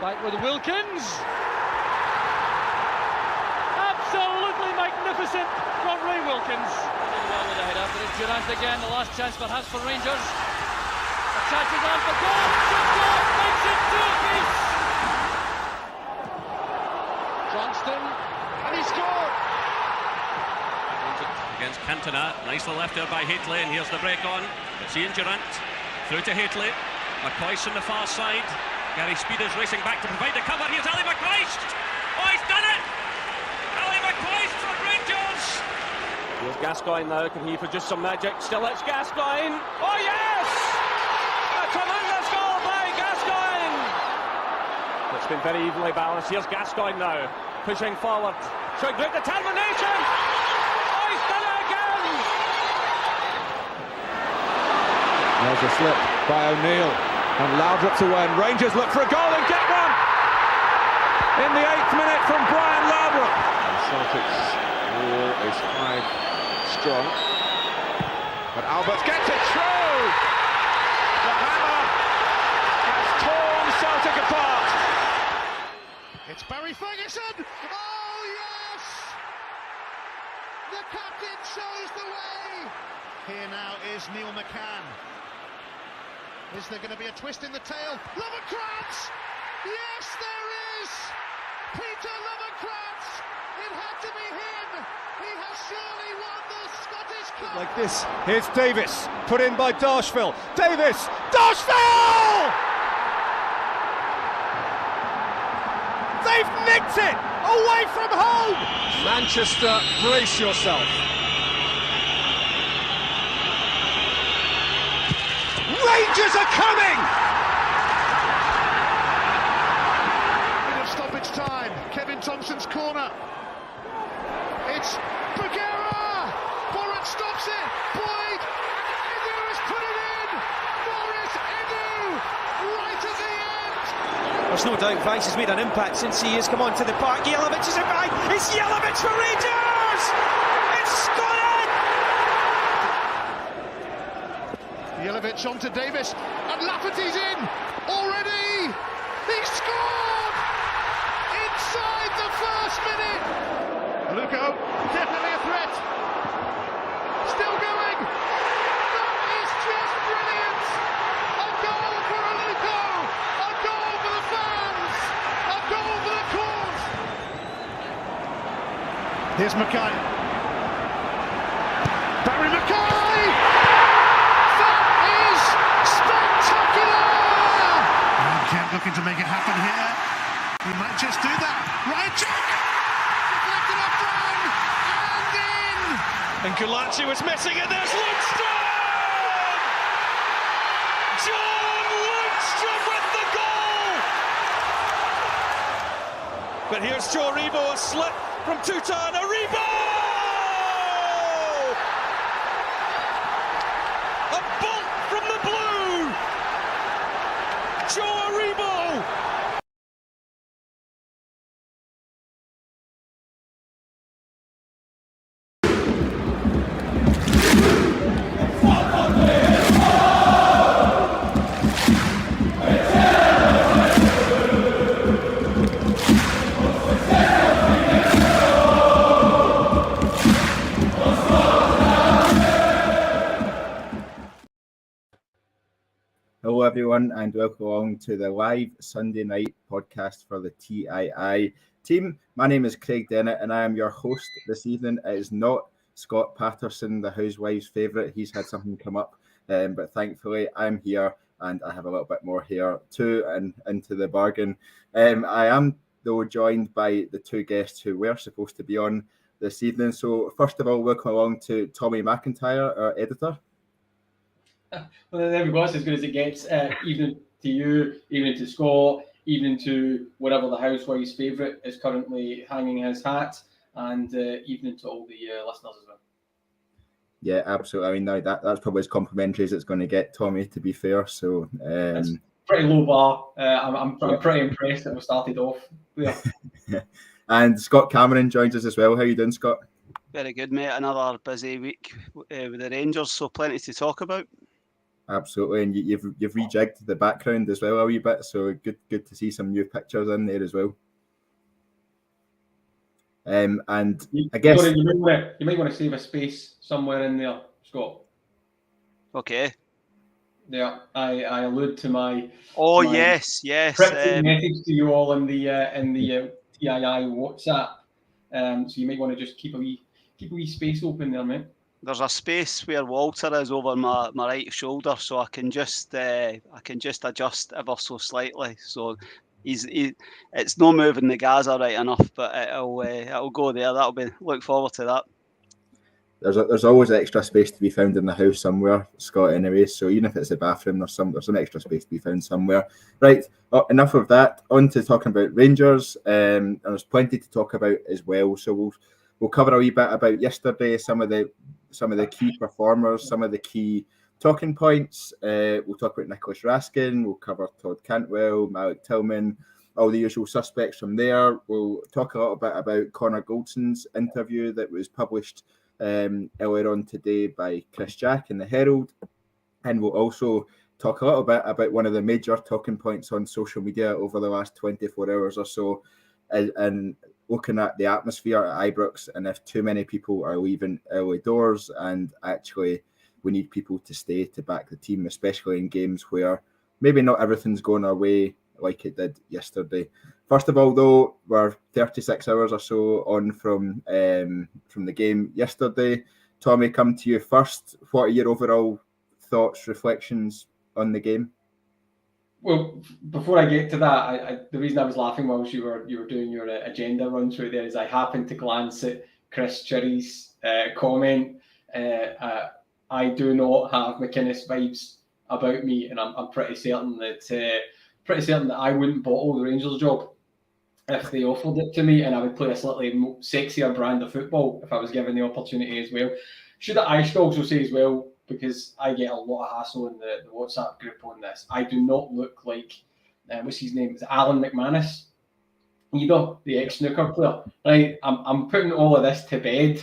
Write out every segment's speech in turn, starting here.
Back with Wilkins. Absolutely magnificent from Ray Wilkins. Well with the head after it. Durant again, the last chance perhaps for Rangers. A chance is on for goal. Shot makes it 2-apiece. Johnston, and he scored. Against Cantona, nicely left there by Haitley, and here's the break on. It's Ian Durant, through to Haitley. McCoist on the far side. Gary Speed is racing back to provide the cover. Here's Ali McCoist. Oh, he's done it! Ali McCoist for Rangers. Here's Gascoigne now. Can he produce some magic? Still it's Gascoigne. Oh yes! A tremendous goal by Gascoigne. It's been very evenly balanced. Here's Gascoigne now, pushing forward. Showing great determination. Oh, he's done it again. There's a slip by O'Neill, and Laudrup to win. Rangers look for a goal and get one in the 8th minute from Brian Laudrup. And Celtic's wall is 5 strong, but Alberts gets it through. The hammer has torn Celtic apart. It's Barry Ferguson. Oh yes! The captain shows the way. Here now is Neil McCann. Is there going to be a twist in the tail? Lovenkrands! Yes, there is! Peter Lovenkrands! It had to be him! He has surely won the Scottish Cup! Like this, here's Davis, put in by Darshville. Davis! Darshville! They've nicked it! Away from home! Manchester, brace yourself. Rangers are coming! Bit of stoppage time. Kevin Thompson's corner. It's Bagheera! Borat stops it. Boyd! Edu has put it in! Morris Edu! Right at the end! There's no doubt Vice has made an impact since he has come onto the park. Jelavic is it back. It's Jelavic for Rangers! It's gone in! Jelavic onto Davis, and Lafferty's in already. He scored inside the first minute. Luco, definitely a threat. Still going. That is just brilliant. A goal for Luco. A goal for the fans. A goal for the cause. Here's Mackay. Barry Mackay. Kent looking to make it happen here. He might just do that. Right check! Deflected up down and in! And Gulacsi was missing, and there's Lundstrom! John Lundstrom with the goal! But here's Joe Rebo, a slip from Tutan, Aribo! A bolt from the blue! Joe Aribo! Hello everyone and welcome along to the live Sunday night podcast for the TII team. My name is Craig Dennett and I am your host this evening. It is not Scott Paterson, the housewife's favourite. He's had something come up, but thankfully I'm here and I have a little bit more here too and into the bargain. I am though joined by the two guests who were supposed to be on this evening. So first of all, welcome along to Tommy McIntyre, our editor. Well, there we go. It's as good as it gets. Evening to you, evening to Scott, evening to whatever the housewife's favourite is currently hanging his hat, and evening to all the listeners as well. Yeah, absolutely. I mean, no, that's probably as complimentary as it's going to get, Tommy, to be fair. So it's pretty low bar. I'm pretty impressed that we started off there. And Scott Cameron joins us as well. How are you doing, Scott? Very good, mate. Another busy week with the Rangers, so plenty to talk about. Absolutely, and you've rejigged the background as well a wee bit, so good to see some new pictures in there as well. And I guess sorry, you might want to save a space somewhere in there, Scott. Okay. Yeah, I allude to my yes. message to you all in the TII WhatsApp. So you might want to just keep a wee space open there, mate. There's a space where Walter is over my right shoulder, so I can just adjust ever so slightly. So it's no moving the Gaza right enough, but it'll go there. Look forward to that. There's always extra space to be found in the house somewhere, Scott. Anyway, so even if it's a bathroom, there's some extra space to be found somewhere. Right. Enough of that. On to talking about Rangers. And there's plenty to talk about as well. So we'll cover a wee bit about yesterday, some of the key performers, some of the key talking points. We'll talk about Nicholas Raskin. We'll cover Todd Cantwell, Malik Tillman, all the usual suspects from there. We'll talk a little bit about Conor Goldson's interview that was published earlier on today by Chris Jack in the Herald, and we'll also talk a little bit about one of the major talking points on social media over the last 24 hours or so, and looking at the atmosphere at Ibrox, and if too many people are leaving early doors, and actually we need people to stay to back the team, especially in games where maybe not everything's going our way like it did yesterday. First of all, though, we're 36 hours or so on from the game yesterday. Tommy, come to you first. What are your overall thoughts, reflections on the game? Well, before I get to that, the reason I was laughing whilst you were doing your agenda run through there is I happened to glance at Chris Chirry's comment. I do not have McInnes vibes about me, and I'm pretty certain that I wouldn't bottle the Rangers job if they offered it to me, and I would play a slightly sexier brand of football if I was given the opportunity as well. I should also say as well, because I get a lot of hassle in the WhatsApp group on this, I do not look like, what's his name? Is Alan McManus? Either, the ex-snooker player. Right? I'm putting all of this to bed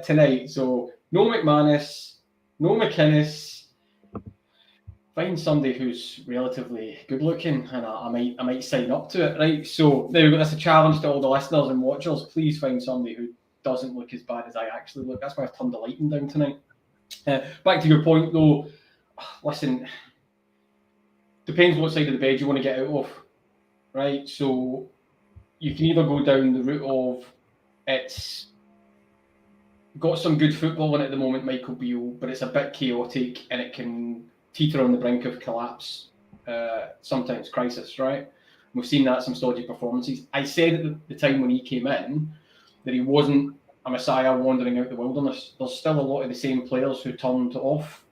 tonight. So no McManus, no McInnes. Find somebody who's relatively good looking, and I might sign up to it, right? So there we go. That's a challenge to all the listeners and watchers. Please find somebody who doesn't look as bad as I actually look. That's why I've turned the lighting down tonight. Back to your point, though. Listen, depends what side of the bed you want to get out of, right? So you can either go down the route of it's got some good football in it at the moment, Michael Beale, but it's a bit chaotic and it can teeter on the brink of collapse, sometimes crisis, right? We've seen that, some stodgy performances. I said at the time when he came in that he wasn't a messiah wandering out the wilderness. There's still a lot of the same players who turned off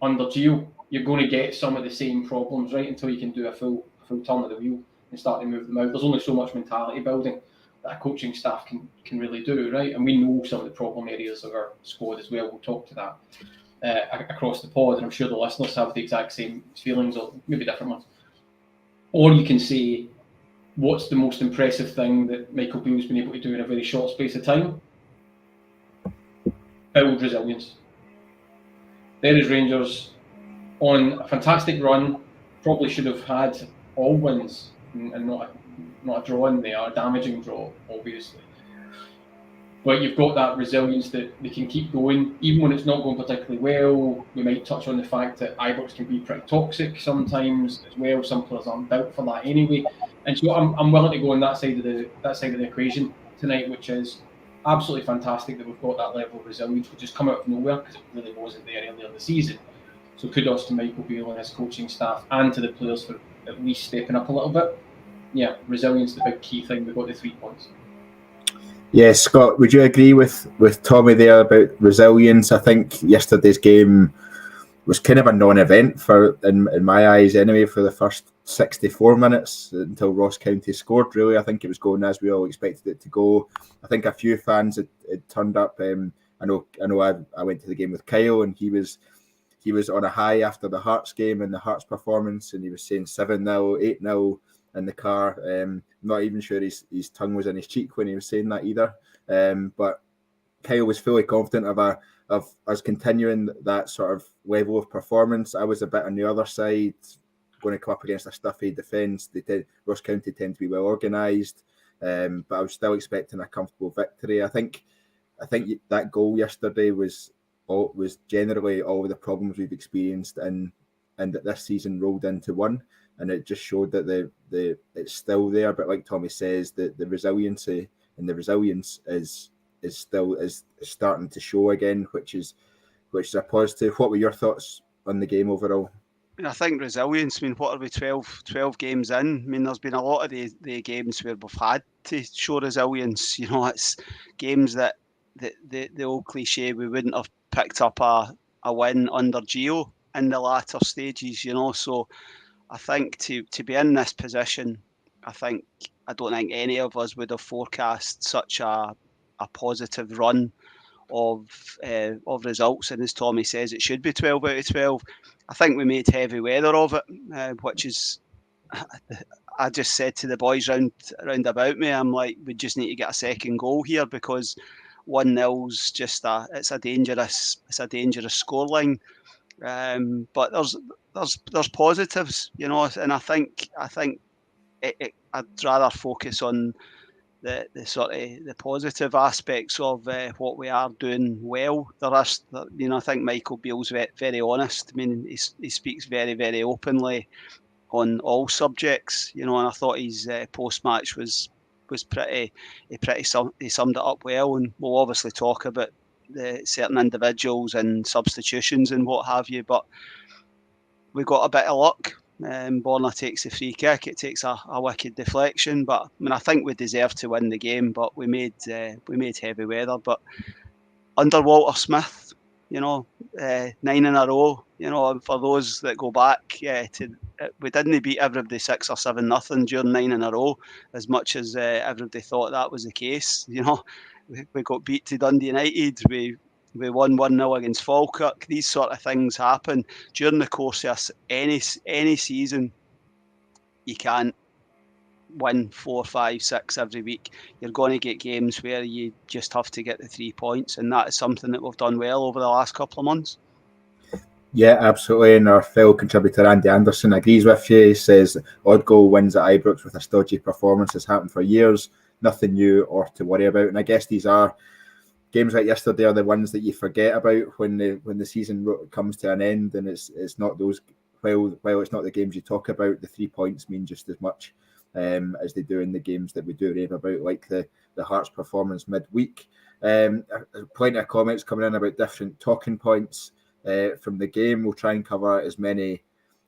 under Gio. You're going to get some of the same problems, right, until you can do a full turn of the wheel and start to move them out. There's only so much mentality building that a coaching staff can really do, right? And we know some of the problem areas of our squad as well. We'll talk to that across the pod, and I'm sure the listeners have the exact same feelings, or maybe different ones. Or you can say, what's the most impressive thing that Michael Beale's been able to do in a very short space of time? Build resilience. There is Rangers on a fantastic run. Probably should have had all wins and not a draw in there, a damaging draw, obviously. But you've got that resilience that they can keep going, even when it's not going particularly well. We might touch on the fact that Ibrox can be pretty toxic sometimes as well. Some players aren't built for that anyway. And so I'm willing to go on that side of the equation tonight, which is absolutely fantastic that we've got that level of resilience, which has come out of nowhere because it really wasn't there earlier in the season. So kudos to Michael Beale and his coaching staff, and to the players for at least stepping up a little bit. Yeah, resilience is the big key thing. We've got the 3 points. Yeah, Scott, would you agree with Tommy there about resilience? I think yesterday's game was kind of a non-event in my eyes anyway, for the first 64 minutes until Ross County scored. Really, I think it was going as we all expected it to go. I think a few fans had turned up. I know I went to the game with Kyle, and he was on a high after the Hearts game and the Hearts performance, and he was saying 7-0, 8-0 in the car. I'm not even sure his tongue was in his cheek when he was saying that either. But Kyle was fully confident of us continuing that sort of level of performance. I was a bit on the other side, going to come up against a stuffy defence. Ross County tend to be well organised, but I was still expecting a comfortable victory. I think that goal yesterday was generally all of the problems we've experienced and that this season rolled into one, and it just showed that it's still there. But like Tommy says, the resiliency and the resilience is starting to show again, which is a positive. What were your thoughts on the game overall? I think resilience, what are we, 12 games in? There's been a lot of the games where we've had to show resilience. It's games that the old cliche, we wouldn't have picked up a win under Gio in the latter stages, So I think to be in this position, I don't think any of us would have forecast such a positive run of results. And as Tommy says, it should be 12 out of 12. I think we made heavy weather of it, which is, I just said to the boys round about me, I'm like, we just need to get a second goal here, because 1-0's just it's a dangerous scoreline. But there's positives, and I think I'd rather focus on the sort of the positive aspects of what we are doing well. I think Michael Beale's very honest. He speaks very, very openly on all subjects, and I thought his post-match was pretty. He summed it up well, and we'll obviously talk about the certain individuals and substitutions and what have you. But we got a bit of luck. Borna takes the free kick. It takes a wicked deflection, but I think we deserved to win the game. But we made heavy weather. But under Walter Smith, 9 in a row. For those that go back we didn't beat everybody 6 or 7-0 during 9 in a row, as much as everybody thought that was the case. We got beat to Dundee United. We won 1-0 against Falkirk. These sort of things happen during the course of any season. You can't win 4, 5, 6 every week. You're going to get games where you just have to get the 3 points, and that is something that we've done well over the last couple of months. Yeah, absolutely. And our fellow contributor Andy Anderson agrees with you. He says odd goal wins at Ibrox with a stodgy performance has happened for years. Nothing new or to worry about. And I guess these are games like yesterday are the ones that you forget about when the season comes to an end, and it's not those. While it's not the games you talk about, the 3 points mean just as much as they do in the games that we do rave about, like the Hearts performance midweek. Plenty of comments coming in about different talking points from the game. We'll try and cover as many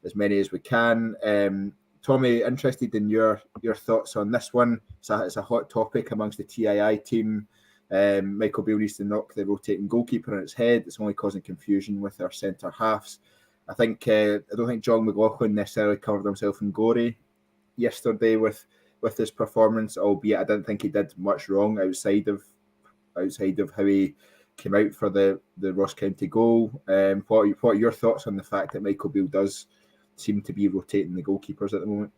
as we can. Tommy, interested in your thoughts on this one. It's a hot topic amongst the TII team. Michael Beale needs to knock the rotating goalkeeper on its head. It's only causing confusion with our centre halves. I don't think John McLaughlin necessarily covered himself in glory yesterday with his performance, albeit I didn't think he did much wrong outside of how he came out for the Ross County goal. What are your thoughts on the fact that Michael Beale does seem to be rotating the goalkeepers at the moment?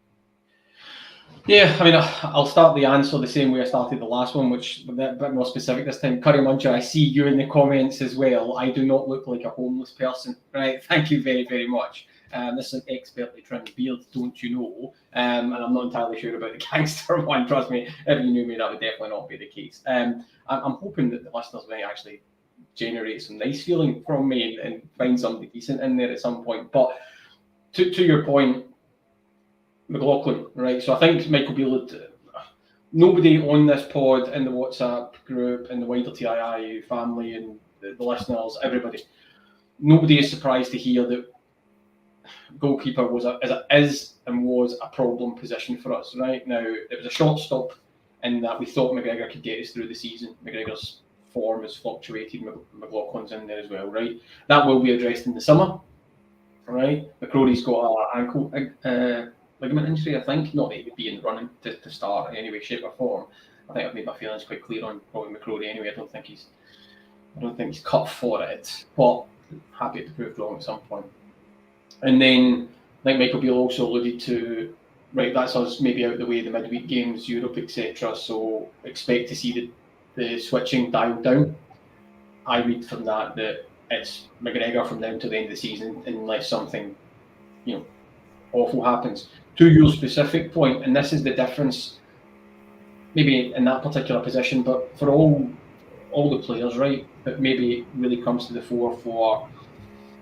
Yeah, I'll start the answer the same way I started the last one, which a bit more specific this time. Curry Muncher, I see you in the comments as well. I do not look like a homeless person, right? Thank you very, very much. This is an expertly trimmed beard, don't you know? And I'm not entirely sure about the gangster one. Trust me, if you knew me, that would definitely not be the case. I'm hoping that the listeners may actually generate some nice feeling from me and find somebody decent in there at some point. But to your point, McLaughlin, right? So I think Michael Beale nobody on this pod, in the WhatsApp group, in the wider TII family, and the listeners, everybody, nobody is surprised to hear that goalkeeper was a problem position for us. Right now, it was a short stop in that we thought McGregor could get us through the season. McGregor's form has fluctuated. McLaughlin's in there as well, right? That will be addressed in the summer, right? McCrory's got an ankle ligament injury, I think. Not that he would be in the running to start in any way, shape or form. I think I've made my feelings quite clear on probably McCrory anyway. I don't think he's cut for it, but happy to prove wrong at some point. And then I think Michael Beale also alluded to, right, that's us maybe out of the way, the midweek games, Europe, etc. So expect to see the switching dialed down. I read from that it's McGregor from now to the end of the season unless something, awful happens. To your specific point, and this is the difference, maybe in that particular position, but for all the players, right, that maybe really comes to the fore for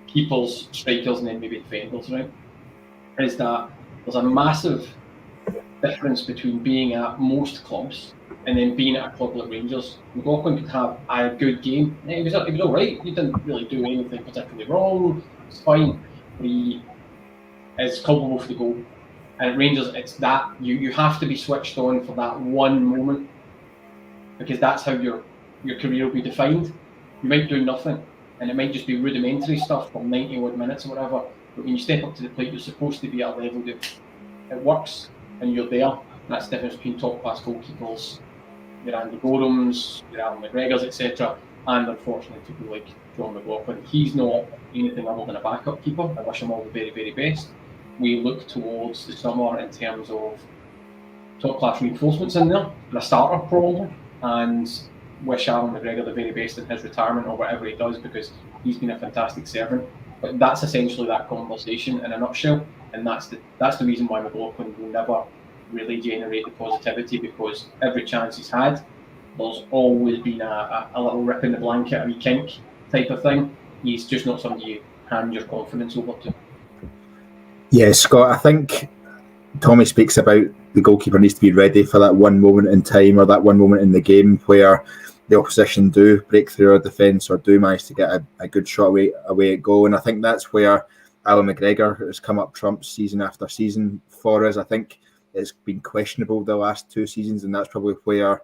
keepers, strikers, and then maybe defenders, right, is that there's a massive difference between being at most clubs and then being at a club like Rangers. McLaughlin could have a good game. He was all right. He didn't really do anything particularly wrong. It's fine. He is culpable for the goal. And at Rangers, it's that you have to be switched on for that one moment, because that's how your career will be defined. You might do nothing, and it might just be rudimentary stuff for 90 odd minutes or whatever. But when you step up to the plate, you're supposed to be at a level that it works and you're there. And that's the difference between top class goalkeepers, your Andy Gorhams, your Alan McGregors, etc. And unfortunately, people like John McLaughlin. He's not anything other than a backup keeper. I wish him all the very, very best. We look towards the summer in terms of top class reinforcements in there, and a starter probably, and wish Alan McGregor the very best in his retirement or whatever he does, because he's been a fantastic servant. But that's essentially that conversation in a nutshell, and that's the reason why McLaughlin will never really generate the positivity, because every chance he's had, there's always been a little rip in the blanket, a wee kink type of thing. He's just not somebody you hand your confidence over to. Yeah, Scott, I think Tommy speaks about the goalkeeper needs to be ready for that one moment in time or that one moment in the game where the opposition do break through our defence or do manage to get a good shot away at goal. And I think that's where Alan McGregor has come up trumps season after season for us. I think it's been questionable the last 2 seasons, and that's probably where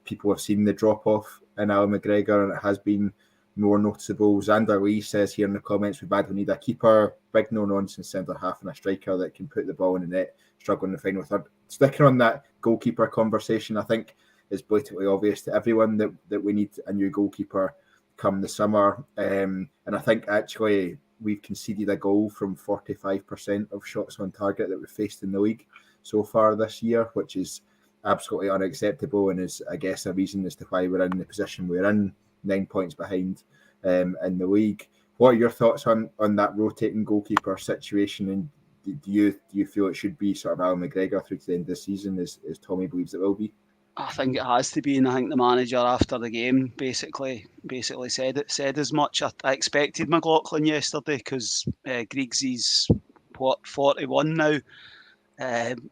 people have seen the drop-off in Alan McGregor, and it has been more noticeable. Xander Lee says here in the comments, we badly need a keeper, big no-nonsense centre-half and a striker that can put the ball in the net, struggling to find with third. Sticking on that goalkeeper conversation, I think it's blatantly obvious to everyone that we need a new goalkeeper come the summer. And I think actually we've conceded a goal from 45% of shots on target that we've faced in the league so far this year, which is absolutely unacceptable and is, I guess, a reason as to why we're in the position we're in, 9 points behind in the league. What are your thoughts on that rotating goalkeeper situation, and do you feel it should be sort of Alan McGregor through to the end of the season, as Tommy believes it will be? I think it has to be, and I think the manager after the game basically said as much. I expected McLaughlin yesterday because Griggsy's 41 now.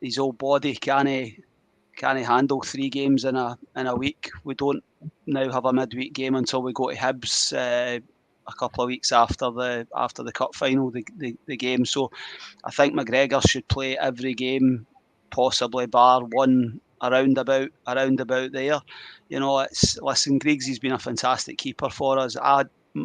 His old body can't handle 3 games in a week. We don't now have a midweek game until we go to Hibs a couple of weeks after the cup final, the game. So I think McGregor should play every game, possibly bar one around about there. Listen, Griggsy's been a fantastic keeper for us.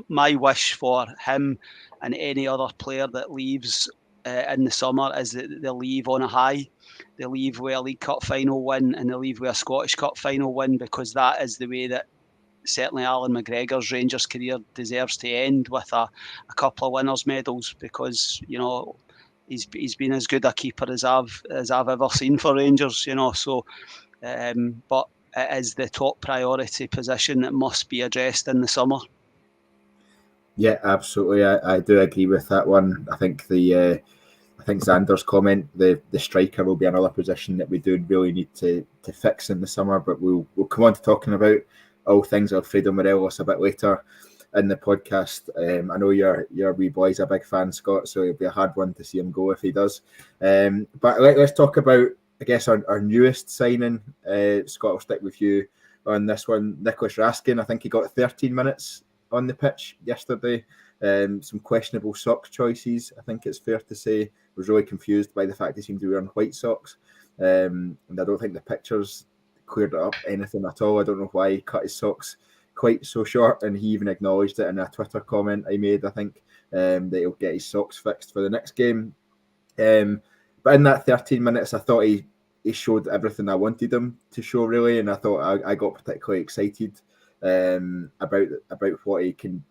My wish for him and any other player that leaves in the summer is that they leave on a high. They leave with a League Cup final win and they leave with a Scottish Cup final win, because that is the way that certainly Alan McGregor's Rangers career deserves to end, with a couple of winners' medals, because he's been as good a keeper as I've ever seen for Rangers. So but it is the top priority position that must be addressed in the summer. Yeah, absolutely. I do agree with that one. I think Xander's comment, the striker will be another position that we do really need to fix in the summer, but we'll come on to talking about all things Alfredo Morelos a bit later in the podcast. I know your wee boy's a big fan, Scott, so it'll be a hard one to see him go if he does. But let's talk about, I guess, our newest signing. Scott, I'll stick with you on this one. Nicholas Raskin, I think he got 13 minutes on the pitch yesterday. Some questionable sock choices, I think it's fair to say. Was really confused by the fact he seemed to be wearing white socks, and I don't think the pictures cleared it up anything at all. I don't know why he cut his socks quite so short, and he even acknowledged it in a Twitter comment I made, I think, that he'll get his socks fixed for the next game. But in that 13 minutes, I thought he showed everything I wanted him to show, really, and I thought I got particularly excited about what he can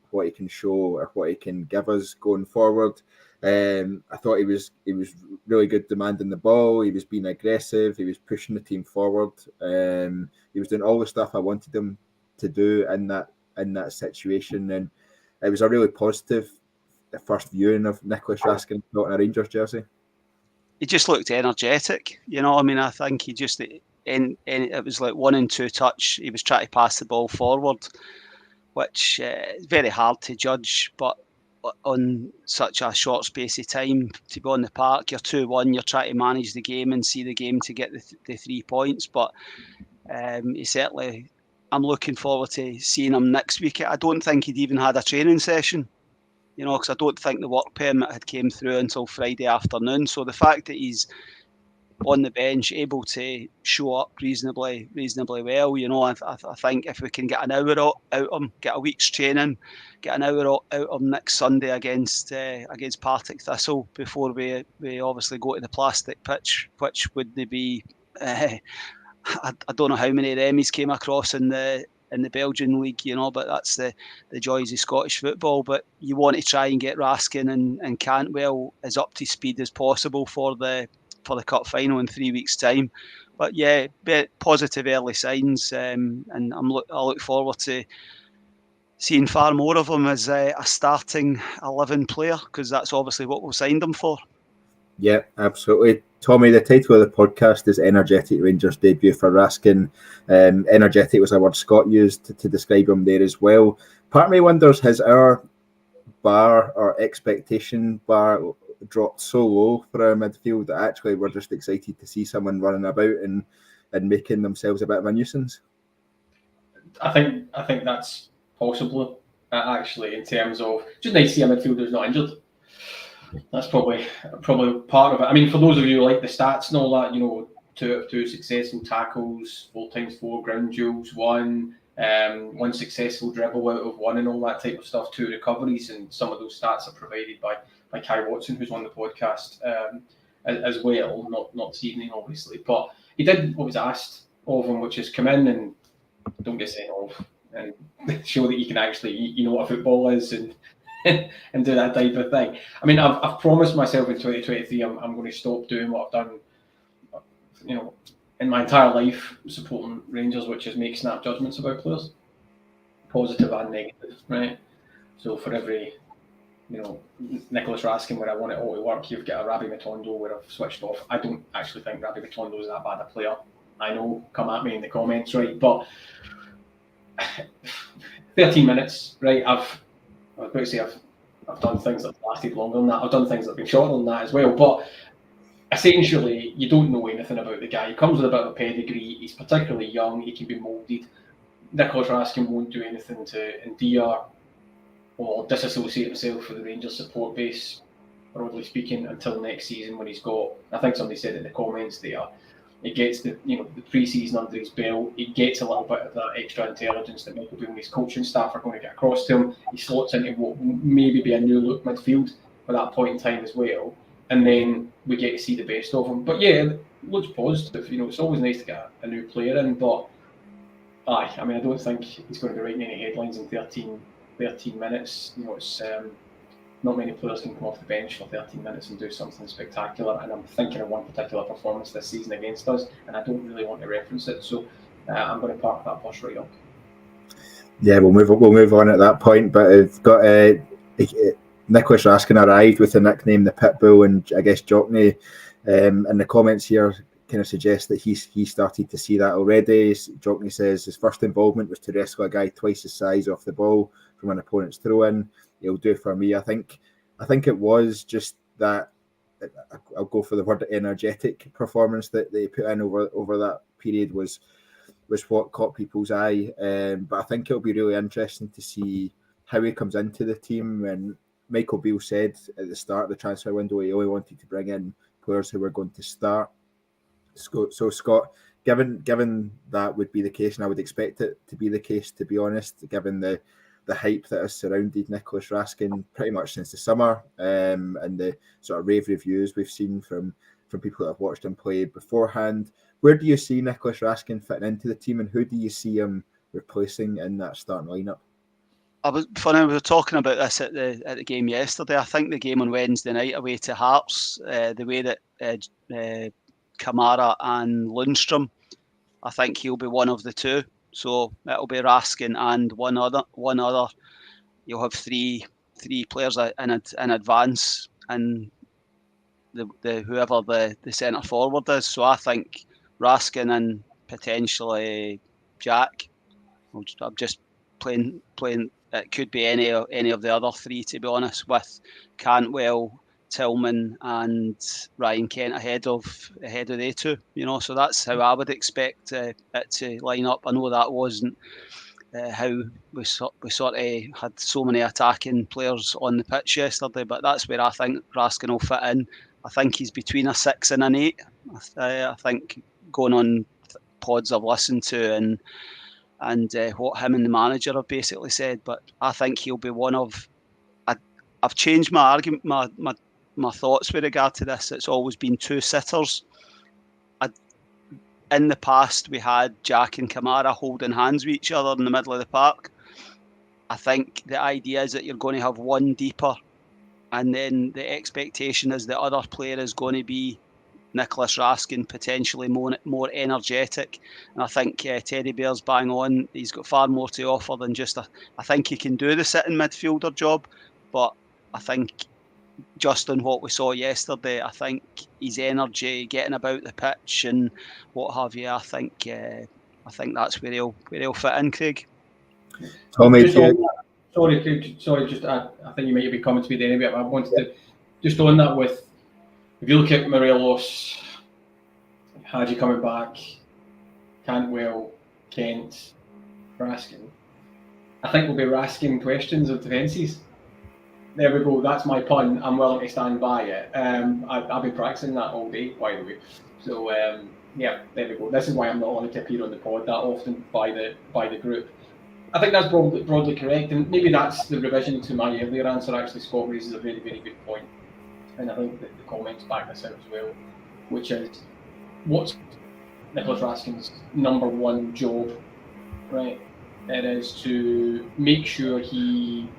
show or what he can give us going forward. I thought he was really good demanding the ball. He was being aggressive. He was pushing the team forward. He was doing all the stuff I wanted him to do in that in that situation, and it was a really positive first viewing of Nicholas Raskin not in a Rangers jersey. He just looked energetic, you know. I mean, I think he just, it was like 1 and 2 touch. He was trying to pass the ball forward, which is very hard to judge, but on such a short space of time to be on the park, you're 2-1, you're trying to manage the game and see the game to get the 3 points. But he certainly, I'm looking forward to seeing him next week. I don't think he'd even had a training session, you know, because I don't think the work permit had came through until Friday afternoon. So the fact that he's on the bench, able to show up reasonably well, you know, I think if we can get an hour out of him, get a week's training, get an hour out of him next Sunday against Partick Thistle before we obviously go to the plastic pitch, which wouldn't be, I don't know how many of them he's came across in the Belgian league, you know, but that's the joys of Scottish football. But you want to try and get Raskin and Cantwell as up to speed as possible for the cup final in 3 weeks' time. But yeah, positive early signs, and I look forward to seeing far more of him as a starting 11 player, because that's obviously what we've signed him for. Yeah, absolutely. Tommy, the title of the podcast is Energetic Rangers Debut for Raskin. Energetic was a word Scott used to describe him there as well. Part of me wonders, has our bar or expectation bar dropped so low for our midfield that actually we're just excited to see someone running about and making themselves a bit of a nuisance? I think that's possible, actually, in terms of just nice to see a midfielder who's not injured. That's probably part of it. I mean, for those of you who like the stats and all that, you know, 2 out of 2 successful tackles, 4x4 ground duels, 1 successful dribble out of 1, and all that type of stuff, 2 recoveries, and some of those stats are provided by Kai Watson, who's on the podcast as well. Not this evening, obviously, but he did what was asked of him, which is come in and don't get sent off and show that you can actually, you know what football is, and do that type of thing. I mean, I've promised myself in 2023 I'm going to stop doing what I've done, you know, in my entire life supporting Rangers, which is make snap judgments about players, positive and negative, right? So for every, you know, Nicholas Raskin where I want it all to work, you've got a Rabbi Matondo where I've switched off. I don't actually think Rabbi Matondo is that bad a player. I know, come at me in the comments, right? But 13 minutes, right? I was about to say I've done things that have lasted longer than that. I've done things that have been shorter than that as well. But essentially, you don't know anything about the guy. He comes with a bit of a pedigree. He's particularly young. He can be moulded. Nicholas Raskin won't do anything to endear or disassociate himself with the Rangers support base, broadly speaking, until next season when he's got, I think somebody said in the comments there, he gets the pre-season under his belt. He gets a little bit of that extra intelligence that Michael Beale and his coaching staff are going to get across to him. He slots into what maybe be a new look midfield at that point in time as well. And then we get to see the best of him. But yeah, it looks positive. You know, it's always nice to get a new player in. But I mean, I don't think he's going to be writing any headlines in 13 minutes. You know, it's not many players can come off the bench for 13 minutes and do something spectacular. And I'm thinking of one particular performance this season against us, and I don't really want to reference it. So I'm going to park that bus right up. Yeah, we'll move on at that point. But I've got Nicholas Raskin arrived with the nickname the Pitbull, and I guess Jockney in the comments here kind of suggests that he started to see that already. Jockney says his first involvement was to rescue a guy twice his size off the ball from an opponent's throw-in. He'll do for me. I think it was just that, I'll go for the word energetic performance that they put in over that period was what caught people's eye. But I think it'll be really interesting to see how he comes into the team. And Michael Beale said at the start of the transfer window he only wanted to bring in players who were going to start. So Scott, given that would be the case, and I would expect it to be the case, to be honest, given the hype that has surrounded Nicholas Raskin pretty much since the summer, and the sort of rave reviews we've seen from people that have watched him play beforehand, where do you see Nicholas Raskin fitting into the team, and who do you see him replacing in that starting lineup? We were talking about this at the game yesterday. I think the game on Wednesday night away to Hearts, the way that Kamara and Lundstrom, I think he'll be one of the two. So it'll be Raskin and one other. You'll have three players in advance, and the whoever the centre forward is. So I think Raskin and potentially Jack. I'm just playing. It could be any of the other three, to be honest, with Cantwell, Tillman, and Ryan Kent ahead of they two. So that's how I would expect it to line up. I know that wasn't how we sort of had so many attacking players on the pitch yesterday, but that's where I think Raskin will fit in. I think he's between a 6 and an 8. I think going on pods I've listened to and what him and the manager have basically said, but I think he'll be one of. I've changed my argument, my thoughts with regard to this. It's always been 2 sitters. In the past, we had Jack and Kamara holding hands with each other in the middle of the park. I think the idea is that you're going to have one deeper, and then the expectation is the other player is going to be Nicholas Raskin, potentially more energetic. And I think Teddy Bear's bang on. He's got far more to offer than just I think he can do the sitting midfielder job, but I think just on what we saw yesterday, I think his energy, getting about the pitch and what have you, I think that's where he'll fit in, Craig. Tommy, sorry, Craig. Sorry, just I think you might be coming to me there anyway. But I wanted to just on that with, if you look at Morelos, Hadji coming back, Cantwell, Kent, Raskin. I think we'll be Raskin questions of defences. There we go. That's my pun. I'm willing to stand by it. I've been practicing that all day, by the way. So yeah, there we go. This is why I'm not allowed to appear on the pod that often by the group. I think that's broadly correct, and maybe that's the revision to my earlier answer. Actually, Scott raises a very, very good point, and I think that the comments back this out as well, which is what's Nicholas Raskin's number one job, right? It is to make sure he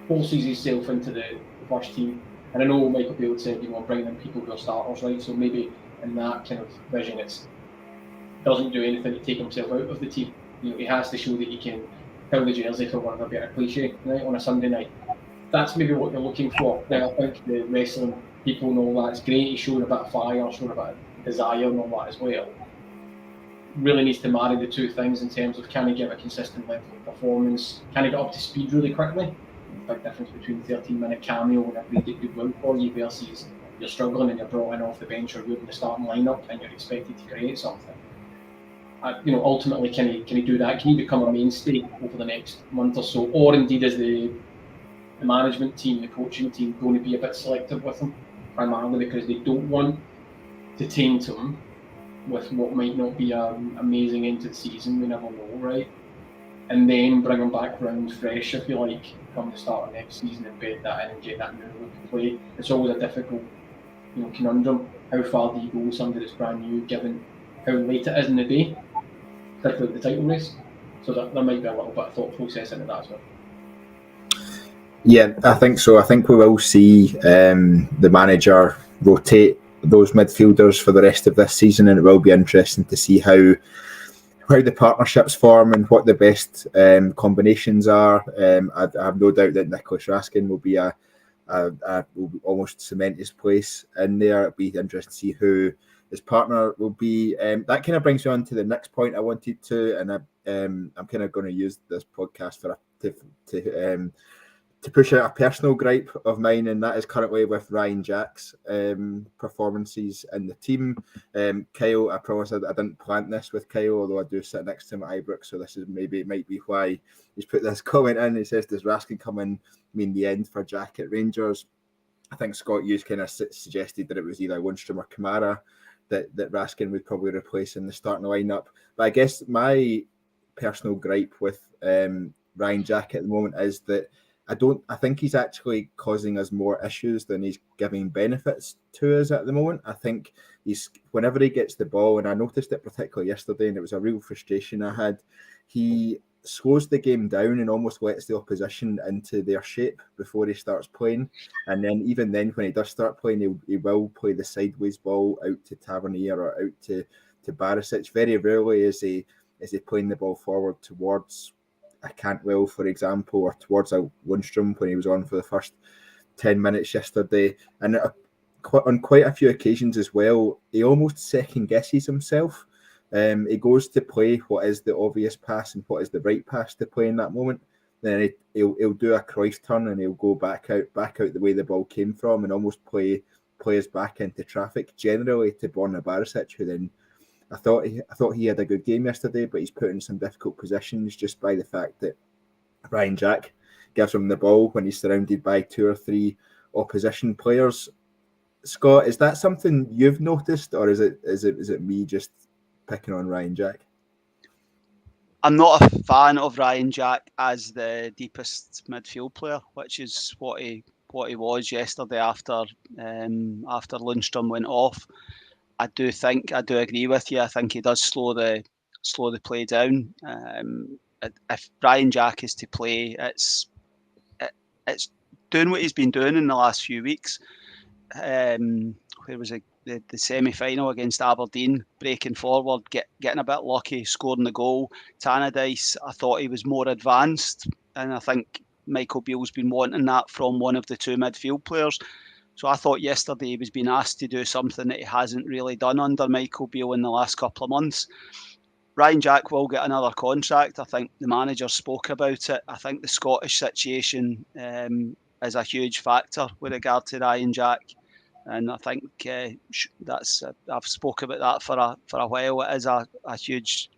forces himself into the first team. And I know Michael Beale said, bring in people who are starters, right? So maybe in that kind of vision, it doesn't do anything to take himself out of the team. He has to show that he can fill the jersey, for one of a better cliche, right, on a Sunday night. That's maybe what you're looking for. Now, I think the wrestling people and all that's great. He's showing a bit of fire, showing a bit of desire and all that as well. Really needs to marry the two things in terms of, can he give a consistent level of performance? Can he get up to speed really quickly? Big difference between 13-minute cameo and a really good win for you versus you're struggling and you're brought in off the bench or you're in the starting lineup and you're expected to create something. Ultimately, can he do that? Can he become a mainstay over the next month or so? Or indeed, is the management team, the coaching team, going to be a bit selective with him, primarily because they don't want to taint him with what might not be an amazing end to the season? We never know, right? And then bring him back round fresh, if you like, come the start of next season and bed that in and get that new look of play. It's always a difficult, conundrum. How far do you go with somebody that's brand new, given how late it is in the day, particularly the title race? So there might be a little bit of thought process into that as well. Yeah, I think so. I think we will see the manager rotate those midfielders for the rest of this season, and it will be interesting to see how the partnerships form and what the best combinations are. I have no doubt that Nicholas Raskin will be will almost cement his place in there. It'll be interesting to see who his partner will be. That kind of brings me on to the next point I wanted to, and I'm kind of going to use this podcast to push out a personal gripe of mine, and that is currently with Ryan Jack's performances in the team. Kyle, I promise I didn't plant this with Kyle, although I do sit next to him at Ibrox, so this is might be why he's put this comment in. He says, does Raskin come in mean the end for Jack at Rangers? I think Scott Hughes kind of suggested that it was either Lundstrom or Kamara that Raskin would probably replace in the starting lineup. But I guess my personal gripe with Ryan Jack at the moment is that I think he's actually causing us more issues than he's giving benefits to us at the moment. I think whenever he gets the ball, and I noticed it particularly yesterday, and it was a real frustration I had, he slows the game down and almost lets the opposition into their shape before he starts playing. And then even then, when he does start playing, he will play the sideways ball out to Tavernier or out to Barisic. Very rarely is he Is he playing the ball forward towards a Cantwell, for example, or towards a Lundstrom when he was on for the first 10 minutes yesterday? And on quite a few occasions as well, he almost second guesses himself. He goes to play what is the obvious pass and what is the right pass to play in that moment. Then he'll do a Cruyff turn and he'll go back out the way the ball came from and almost play us back into traffic, generally to Borna Barisic, who then I thought he had a good game yesterday, but he's put in some difficult positions just by the fact that Ryan Jack gives him the ball when he's surrounded by 2 or 3 opposition players. Scott, is that something you've noticed, or is it me just picking on Ryan Jack? I'm not a fan of Ryan Jack as the deepest midfield player, which is what he was yesterday after Lundstrom went off. I do agree with you. I think he does slow the play down. If Ryan Jack is to play, it's doing what he's been doing in the last few weeks. Where was it? The semi-final against Aberdeen, breaking forward, getting a bit lucky, scoring the goal. Tannadice, I thought he was more advanced, and I think Michael Beale's been wanting that from one of the 2 midfield players. So I thought yesterday he was being asked to do something that he hasn't really done under Michael Beale in the last couple of months. Ryan Jack will get another contract. I think the manager spoke about it. I think the Scottish situation is a huge factor with regard to Ryan Jack. And I think I've spoken about that for a while. It is a huge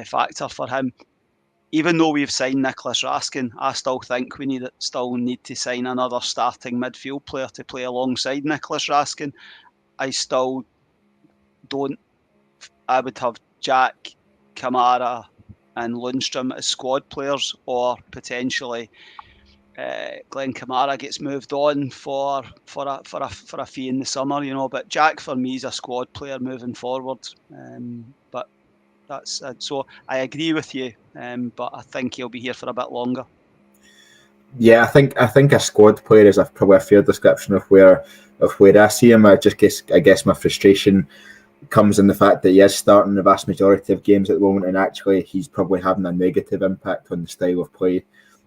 factor for him. Even though we've signed Nicholas Raskin, I still think we still need to sign another starting midfield player to play alongside Nicholas Raskin. I still don't. I would have Jack, Kamara, and Lundstrom as squad players, or potentially Glenn Kamara gets moved on for a fee in the summer, But Jack for me is a squad player moving forward. But that's so I agree with you. But I think he'll be here for a bit longer. Yeah, I think a squad player is probably a fair description of where I see him. I guess my frustration comes in the fact that he is starting the vast majority of games at the moment, and actually he's probably having a negative impact on the style of play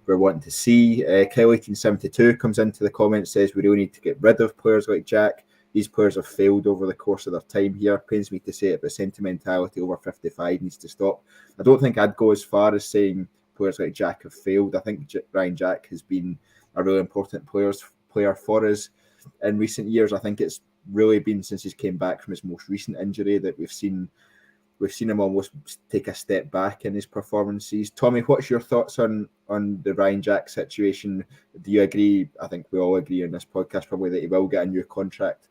we're wanting to see. Kyle1872 comes into the comments, says we really need to get rid of players like Jack. These players have failed over the course of their time here. Pains me to say it, but sentimentality over 55 needs to stop. I don't think I'd go as far as saying players like Jack have failed. I think Ryan Jack has been a really important player for us in recent years. I think it's really been since he's came back from his most recent injury that we've seen him almost take a step back in his performances. Tommy, what's your thoughts on the Ryan Jack situation? Do you agree? I think we all agree on this podcast probably that he will get a new contract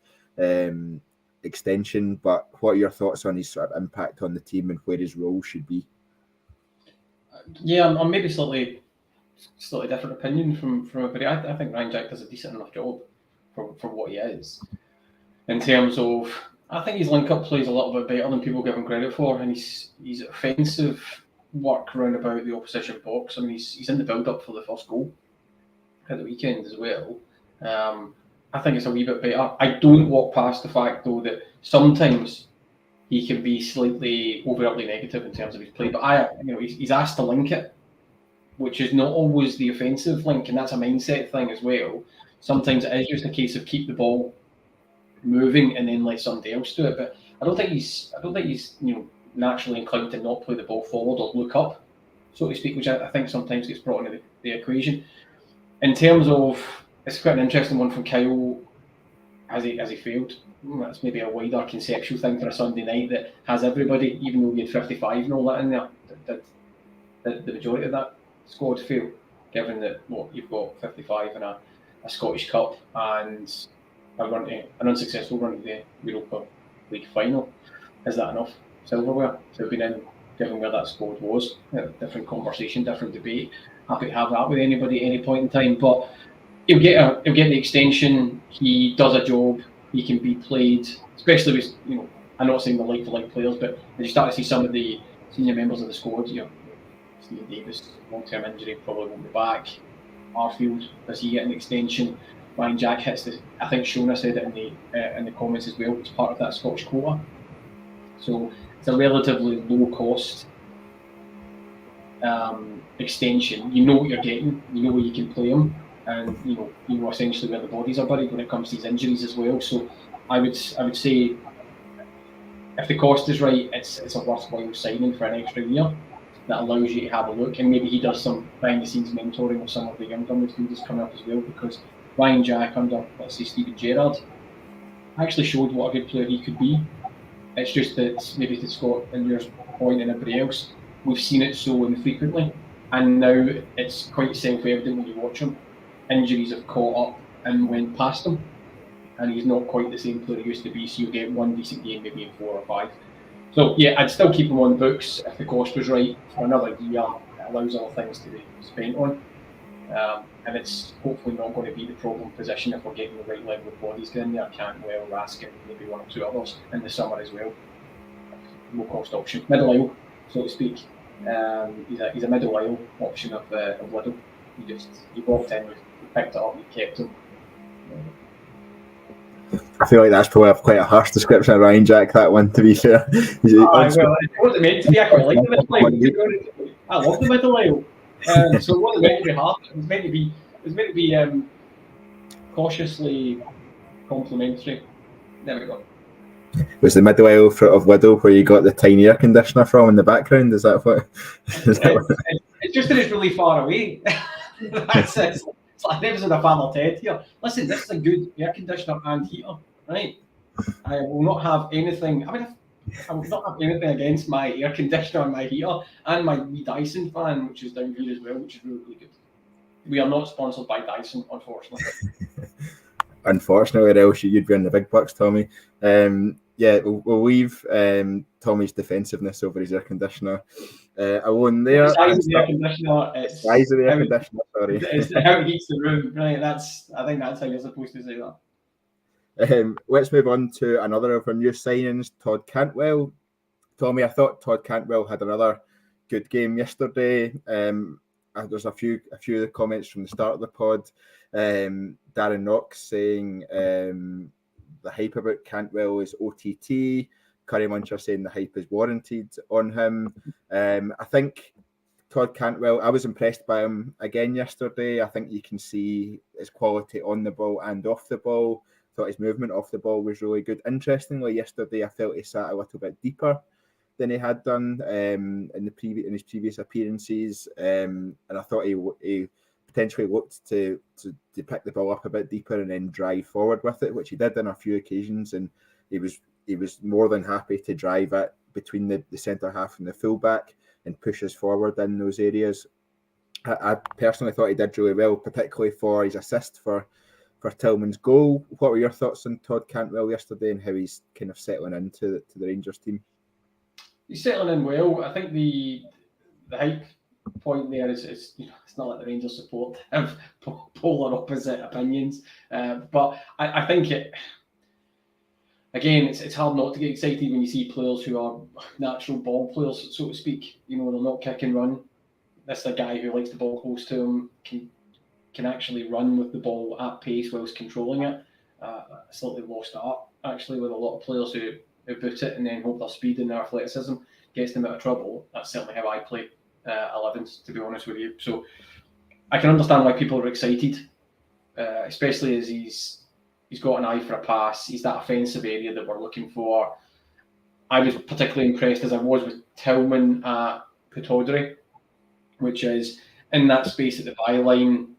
extension, but what are your thoughts on his sort of impact on the team and where his role should be? Yeah, I'm maybe slightly different opinion from everybody. I think Ryan Jack does a decent enough job for what he is. In terms of, I think his link-up play is a little bit better than people give him credit for, and his offensive work round about the opposition box. I mean, he's in the build-up for the first goal at the weekend as well. I think it's a wee bit better. I don't walk past the fact, though, that sometimes he can be slightly overtly negative in terms of his play. But he's asked to link it, which is not always the offensive link, and that's a mindset thing as well. Sometimes it is just a case of keep the ball moving and then let somebody else do it. But I don't think he's naturally inclined to not play the ball forward or look up, so to speak, which I think sometimes gets brought into the equation. In terms of, it's quite an interesting one from Kyle. Has he failed? That's maybe a wider conceptual thing for a Sunday night that has everybody, even though we had 55 and all that in there, did the majority of that squad fail, given that you've got 55 in a Scottish Cup and an unsuccessful run to the Europa League final? Is that enough silverware to have been in, given where that squad was? Different conversation, different debate. Happy to have that with anybody at any point in time, but he'll get the extension. He does a job. He can be played, especially with, I'm not saying the like-for-like players, but as you start to see some of the senior members of the squad, Stephen Davis, long-term injury, probably won't be back. Arfield, does he get an extension? Ryan Jack hits this. I think Shona said it in the comments as well. It's part of that Scottish quota. So it's a relatively low cost extension. You know what you're getting, you know where you can play them, and you know essentially where the bodies are buried when it comes to these injuries as well. So I would say if the cost is right, it's a worthwhile signing for an extra year that allows you to have a look, and maybe he does some behind the scenes mentoring of some of the younger midfielders coming up as well, because Ryan Jack under, let's say, Steven Gerrard actually showed what a good player he could be. It's just that maybe to Scott and your point and everybody else, we've seen it so infrequently, and now it's quite self-evident when you watch him. Injuries have caught up and went past him, and he's not quite the same player he used to be, so you get one decent game maybe in 4 or 5. So yeah, I'd still keep him on books if the cost was right for another year. It allows other things to be spent on, and it's hopefully not going to be the problem position if we're getting the right level of bodies in there. Cantwell, Raskin, maybe 1 or 2 others in the summer as well. Low cost option, middle aisle, so to speak. He's a middle aisle option of Liddell. You walked in, you picked it up, you kept him. I feel like that's probably quite a harsh description of Ryan Jack, that one, to be fair. Well, it wasn't meant to be. I quite like the middle aisle. I love the middle aisle. So it wasn't meant to be hard. It was meant to be cautiously complimentary. There we go. Was the middle aisle of Liddell where you got the tiny air conditioner from in the background? Is that what? It's just that it's really far away. That's it. It's like an episode of Father Ted here. Listen, this is a good air conditioner and heater, right? I will not have anything. I will not have anything against my air conditioner and my heater and my Dyson fan, which is down here as well, which is really, really good. We are not sponsored by Dyson, unfortunately. Unfortunately, or else you'd be in the big bucks, Tommy. We'll leave Tommy's defensiveness over his air conditioner alone there. The size of the air conditioner. Size of the air conditioner, sorry. It's how it heats the room, right? I think that's how you're supposed to say that. Let's move on to another of our new signings, Todd Cantwell. Tommy, I thought Todd Cantwell had another good game yesterday. There's a few of the comments from the start of the pod. Darren Knox saying the hype about Cantwell is OTT. Curry Muncher saying the hype is warranted on him. I think Todd Cantwell, I was impressed by him again yesterday. I think you can see his quality on the ball and off the ball. Thought his movement off the ball was really good. Interestingly, yesterday I felt he sat a little bit deeper than he had done in his previous appearances, and I thought he potentially looked to pick the ball up a bit deeper and then drive forward with it, which he did on a few occasions, and he was more than happy to drive it between the centre half and the fullback and push us forward in those areas. I personally thought he did really well, particularly for his assist for Tillman's goal. What were your thoughts on Todd Cantwell yesterday and how he's kind of settling into the Rangers team? He's settling in well. I think the hype point there is it's not like the Rangers support have polar opposite opinions, but I think it's hard not to get excited when you see players who are natural ball players, so to speak. They're not kick and run. This is a guy who likes the ball close to him, can actually run with the ball at pace whilst controlling it. A slightly lost art, actually, with a lot of players who boot it and then hope their speed and their athleticism gets them out of trouble. That's certainly how I play 11s, to be honest with you. So I can understand why people are excited, especially as he's got an eye for a pass. He's that offensive area that we're looking for. I was particularly impressed, as I was with Tillman at Paterson, which is in that space at the byline,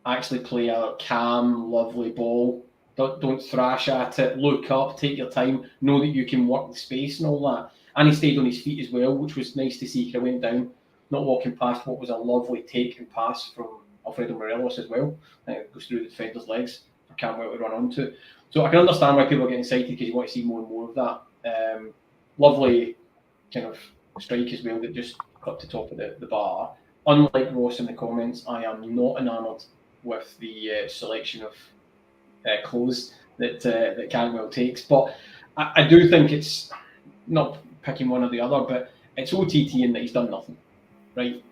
actually play a calm, lovely ball. Don't thrash at it, look up, take your time, know that you can work the space and all that. And he stayed on his feet as well, which was nice to see. He went down, not walking past what was a lovely take and pass from Alfredo Morelos as well. I think it goes through the defender's legs for Cantwell to run onto. So I can understand why people are getting excited, because you want to see more and more of that. Lovely kind of strike as well that just cut to top of the bar. Unlike Ross in the comments, I am not enamoured with the selection of clothes that Cantwell takes, but I do think it's not picking one or the other, but it's OTT in that he's done nothing, right?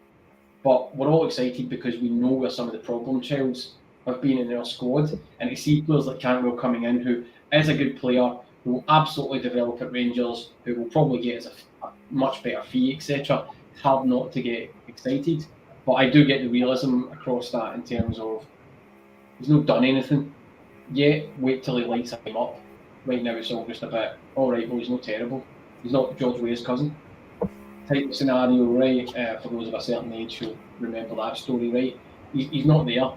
But we're all excited because we know where some of the problem childs have been in our squad, and to see players like Cantwell coming in, who is a good player, who will absolutely develop at Rangers, who will probably get us a much better fee, etc., hard not to get excited. But I do get the realism across that in terms of he's not done anything yet. Wait till he lights him up. Right now it's all just a bit, all right, well, he's not terrible. He's not George Weah's cousin type of scenario, right? For those of a certain age who remember that story, right? He's not there,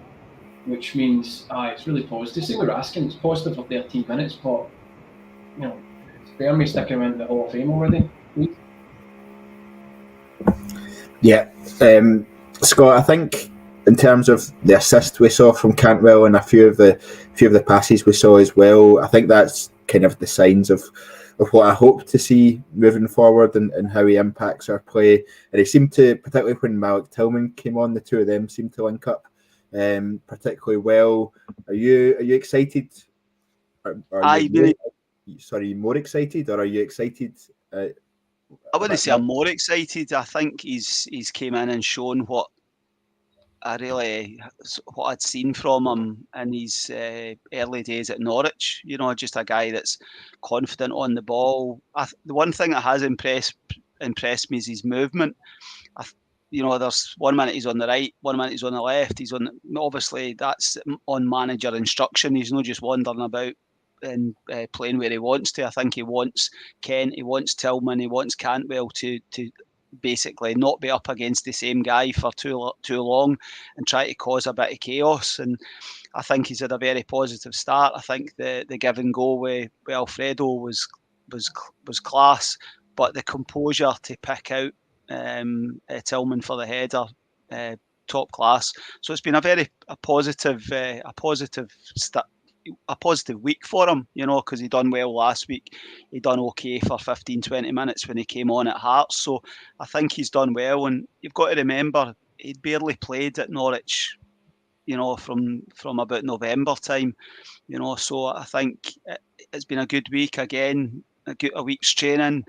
which means it's really positive. Same with Raskin, it's positive for 13 minutes, but you know, it's better me sticking him in the Hall of Fame already. Yeah, Scott, I think in terms of the assist we saw from Cantwell and a few of the passes we saw as well, I think that's kind of the signs of what I hope to see moving forward and how he impacts our play. And he seemed to, particularly when Malik Tillman came on, the two of them seemed to link up particularly well. Are you excited? More excited, or are you excited? I wouldn't say I'm more excited. I think he's came in and shown what I'd seen from him in his early days at Norwich. You know, just a guy that's confident on the ball. The one thing that has impressed me is his movement. You know, there's 1 minute he's on the right, 1 minute he's on the left. Obviously that's on manager instruction. He's not just wandering about and playing where he wants to. I think he wants Kent, he wants Tillman, he wants Cantwell to basically not be up against the same guy for too long and try to cause a bit of chaos. And I think he's had a very positive start. I think the give and go with Alfredo was class, but the composure to pick out Tillman for the header, top class. So it's been a positive week for him, you know, because he done well last week. He done okay for 15-20 minutes when he came on at Hearts. So I think he's done well. And you've got to remember, he'd barely played at Norwich, you know, from about November time, you know. So I think it's been a good week again, a week's training.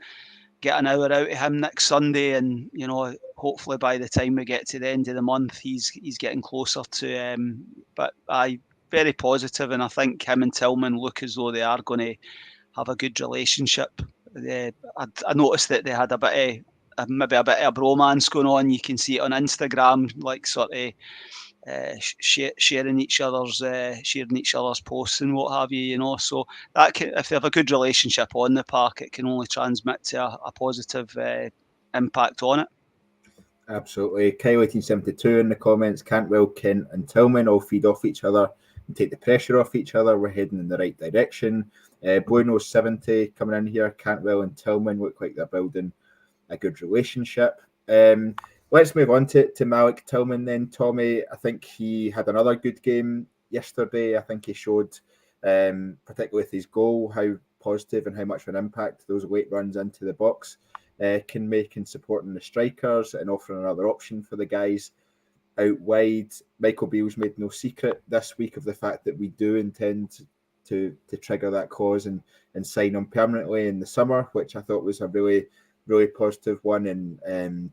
Get an hour out of him next Sunday, and you know, hopefully by the time we get to the end of the month, he's getting closer to. But very positive, and I think him and Tillman look as though they are going to have a good relationship. I noticed that they had maybe a bit of a bromance going on. You can see it on Instagram, like sort of sharing each other's posts and what have you. You know, so if they have a good relationship on the park, it can only transmit to a positive impact on it. Absolutely. Kyle1872 in the comments, Cantwell, Kent and Tillman all feed off each other and take the pressure off each other. We're heading in the right direction. Bueno70 coming in here, Cantwell and Tillman look like they're building a good relationship. Let's move on to Malik Tillman then, Tommy. I think he had another good game yesterday. I think he showed, particularly with his goal, how positive and how much of an impact those late runs into the box can make in supporting the strikers and offering another option for the guys out wide. Michael Beale's made no secret this week of the fact that we do intend to trigger that clause and sign him permanently in the summer, which I thought was a really, really positive one and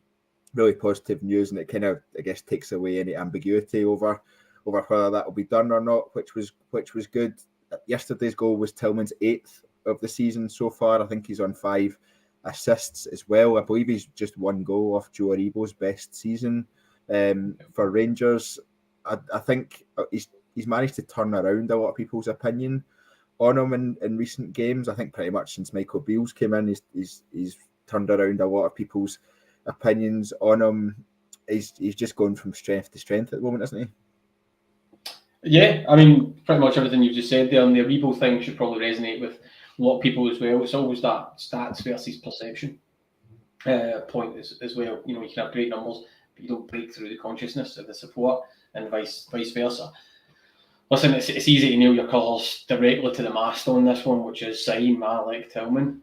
really positive news. And it kind of, I guess, takes away any ambiguity over whether that will be done or not, which was good. Yesterday's goal was Tillman's 8th of the season so far. I think he's on 5 assists as well. I believe he's just 1 goal off Joe Aribo's best season for Rangers. I think he's managed to turn around a lot of people's opinion on him in recent games. I think pretty much since Michael Beale's came in, he's turned around a lot of people's opinions on him. He's just going from strength to strength at the moment, isn't he? Yeah, I mean, pretty much everything you've just said there, and the Aribo thing should probably resonate with a lot of people as well. It's always that stats versus perception point as well. You know, you can have great numbers, but you don't break through the consciousness of the support, and vice versa. Listen, it's easy to nail your colours directly to the mast on this one, which is sign Malik Tillman.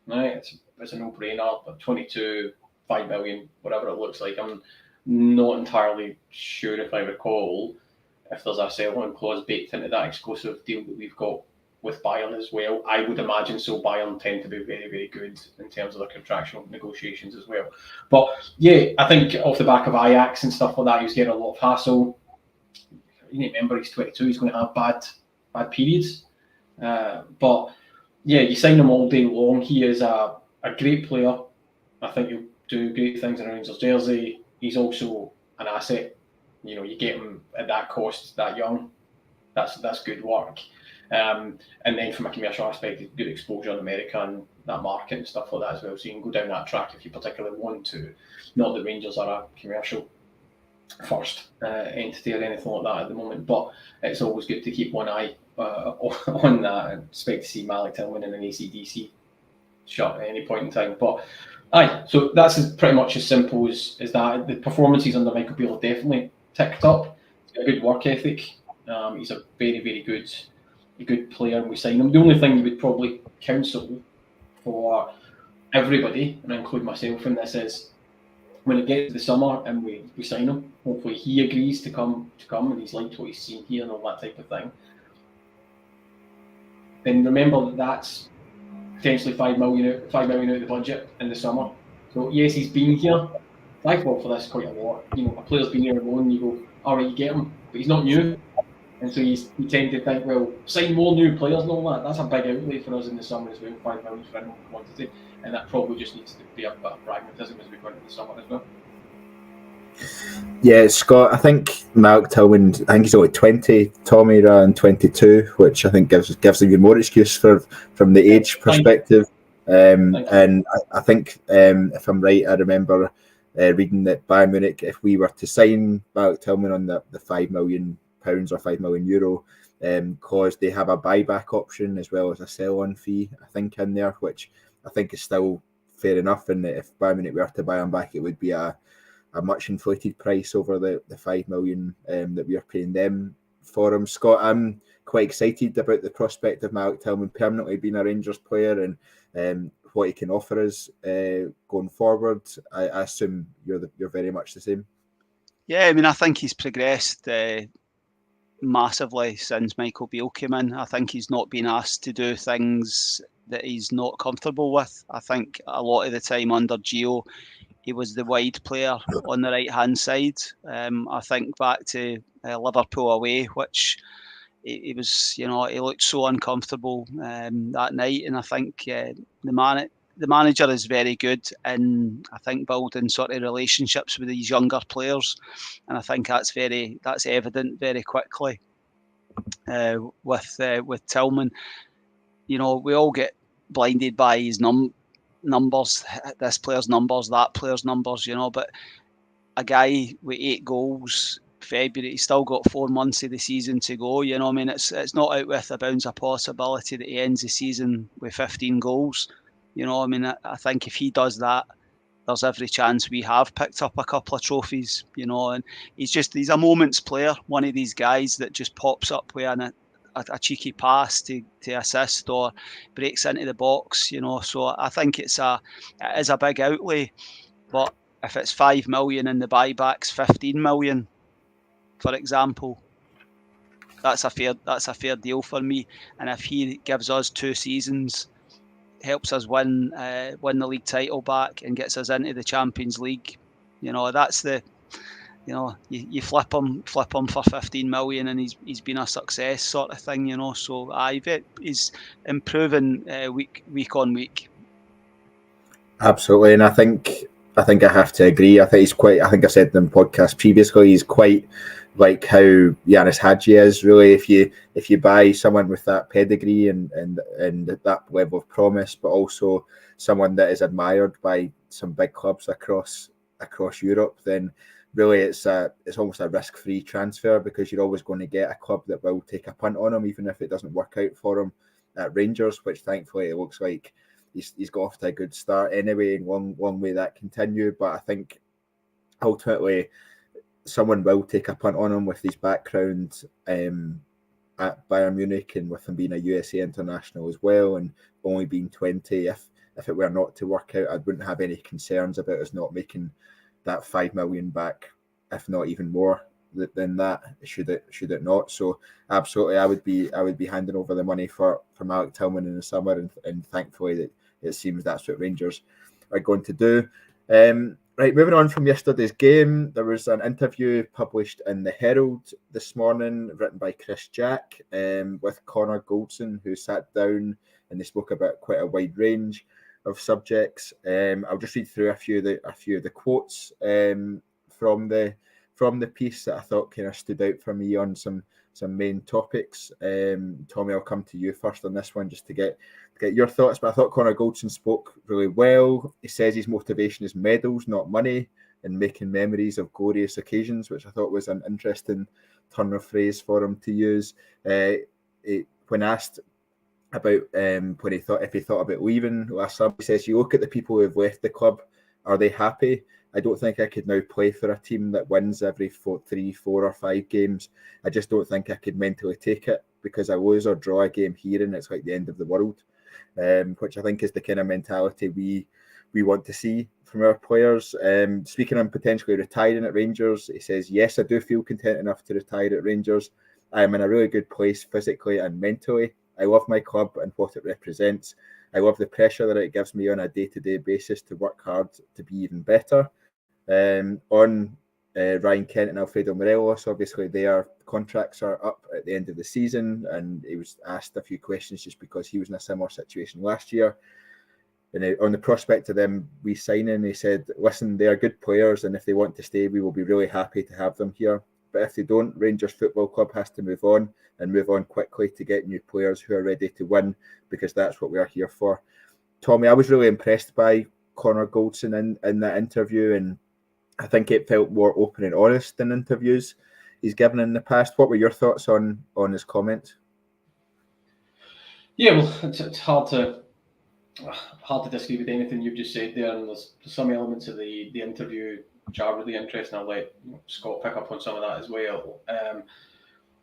Right, it's a no-brainer. But 22, 5 million, whatever it looks like. I'm not entirely sure if I recall if there's a sell-on clause baked into that exclusive deal that we've got with Bayern as well. I would imagine so. Bayern tend to be very, very good in terms of their contractual negotiations as well. But yeah, I think off the back of Ajax and stuff like that, he was getting a lot of hassle. You need to remember he's 22, he's going to have bad periods. But yeah, you sign him all day long. He is a great player. I think he'll do great things in a Rangers jersey. He's also an asset. You get him at that cost, that young. That's good work. And then from a commercial aspect, it's good exposure in America and that market and stuff like that as well. So you can go down that track if you particularly want to. Not that Rangers are a commercial first entity or anything like that at the moment, but it's always good to keep one eye on that, and expect to see Malik Tillman in an ACDC shirt at any point in time. But so that's pretty much as simple as that. The performances under Michael Beale have definitely ticked up. He's got a good work ethic. He's a very, very good player, and we sign him. The only thing you would probably counsel for everybody, and I include myself in this, is when it gets to the summer and we sign him, hopefully he agrees to come and he's liked what he's seen here and all that type of thing. Then remember that's potentially 5 million out of the budget in the summer. So yes, he's been here. I've fought for this quite a lot. A player's been here alone, and you go, all right, you get him, but he's not new. And so you tend to think, well, sign more new players and all that. That's a big outlay for us in the summer as well, 5 million for minimum quantity. And that probably just needs to be a bit of pragmatism as we go into the summer as well. Yeah, Scott, I think Malik Tillman, I think he's only 20, Tommy ran 22, which I think gives him even more excuse from the age perspective. And I think, if I'm right, I remember reading that Bayern Munich, if we were to sign Malik Tillman on the £5 million or €5 million, cause they have a buyback option as well as a sell-on fee, I think, in there, which I think is still fair enough. And if Bayern Munich were to buy him back, it would be a much inflated price over the £5 million that we are paying them for him. Scott, I'm quite excited about the prospect of Malik Tillman permanently being a Rangers player and what he can offer us going forward. I assume you're very much the same. Yeah, I mean, I think he's progressed massively since Michael Beale came in. I think he's not been asked to do things that he's not comfortable with. I think a lot of the time under Gio, he was the wide player on the right-hand side. I think back to Liverpool away, which he was, he looked so uncomfortable that night. And I think the manager is very good in, I think, building sort of relationships with these younger players. And I think that's evident very quickly with Tillman. We all get blinded by his numbers, this player's numbers, that player's numbers, but a guy with 8 goals February, he's still got 4 months of the season to go. I mean, it's not out with a bounds of possibility that he ends the season with 15 goals. I mean, I think if he does that, there's every chance we have picked up a couple of trophies, and he's a moments player, one of these guys that just pops up with a cheeky pass to assist or breaks into the box, so I think it is a big outlay. But if it's 5 million and the buyback's 15 million, for example, that's a fair deal for me. And if he gives us 2 seasons, helps us win the league title back and gets us into the Champions League, that's the you flip him for 15 million and he's been a success sort of thing, so he's improving week on week. Absolutely. And I think I have to agree. I think I said in the podcast previously, he's quite like how Yanis Hadji is, really. If you buy someone with that pedigree and that level of promise, but also someone that is admired by some big clubs across Europe, then really it's almost a risk-free transfer, because you're always going to get a club that will take a punt on him, even if it doesn't work out for him at Rangers, which thankfully it looks like he's got off to a good start anyway, and one way that continue. But I think ultimately someone will take a punt on him with his background at Bayern Munich, and with him being a USA international as well, and only being 20. If it were not to work out, I wouldn't have any concerns about us not making that 5 million back, if not even more than that, should it not. So absolutely, I would be handing over the money for Malik Tillman in the summer, and thankfully that it seems that's what Rangers are going to do. Right, moving on from yesterday's game, there was an interview published in the Herald this morning, written by Chris Jack, with Conor Goldson, who sat down and they spoke about quite a wide range of subjects. I'll just read through a few of the quotes from the piece that I thought kind of stood out for me on some main topics. Tommy, I'll come to you first on this one just to get your thoughts. But I thought Conor Goldson spoke really well. He says his motivation is medals, not money, and making memories of glorious occasions, which I thought was an interesting turn of phrase for him to use. When asked about if he thought about leaving last summer, he says, "You look at the people who have left the club. Are they happy? I don't think I could now play for a team that wins every 3, 4 or 5 games. I just don't think I could mentally take it, because I lose or draw a game here and it's like the end of the world," which I think is the kind of mentality we want to see from our players. Speaking on potentially retiring at Rangers, he says, "Yes, I do feel content enough to retire at Rangers. I am in a really good place physically and mentally. I love my club and what it represents. I love the pressure that it gives me on a day-to-day basis to work hard to be even better." On Ryan Kent and Alfredo Morelos, obviously their contracts are up at the end of the season, and he was asked a few questions just because he was in a similar situation last year. And on the prospect of them re-signing, he said, "Listen, they are good players, and if they want to stay, we will be really happy to have them here. But if they don't, Rangers Football Club has to move on, and move on quickly to get new players who are ready to win, because that's what we are here for." Tommy, I was really impressed by Conor Goldson in that interview, and I think it felt more open and honest than interviews he's given in the past. What were your thoughts on his comments? Yeah, well, it's hard to disagree with anything you've just said there, and there's some elements of the interview which are really interesting. I'll let Scott pick up on some of that as well.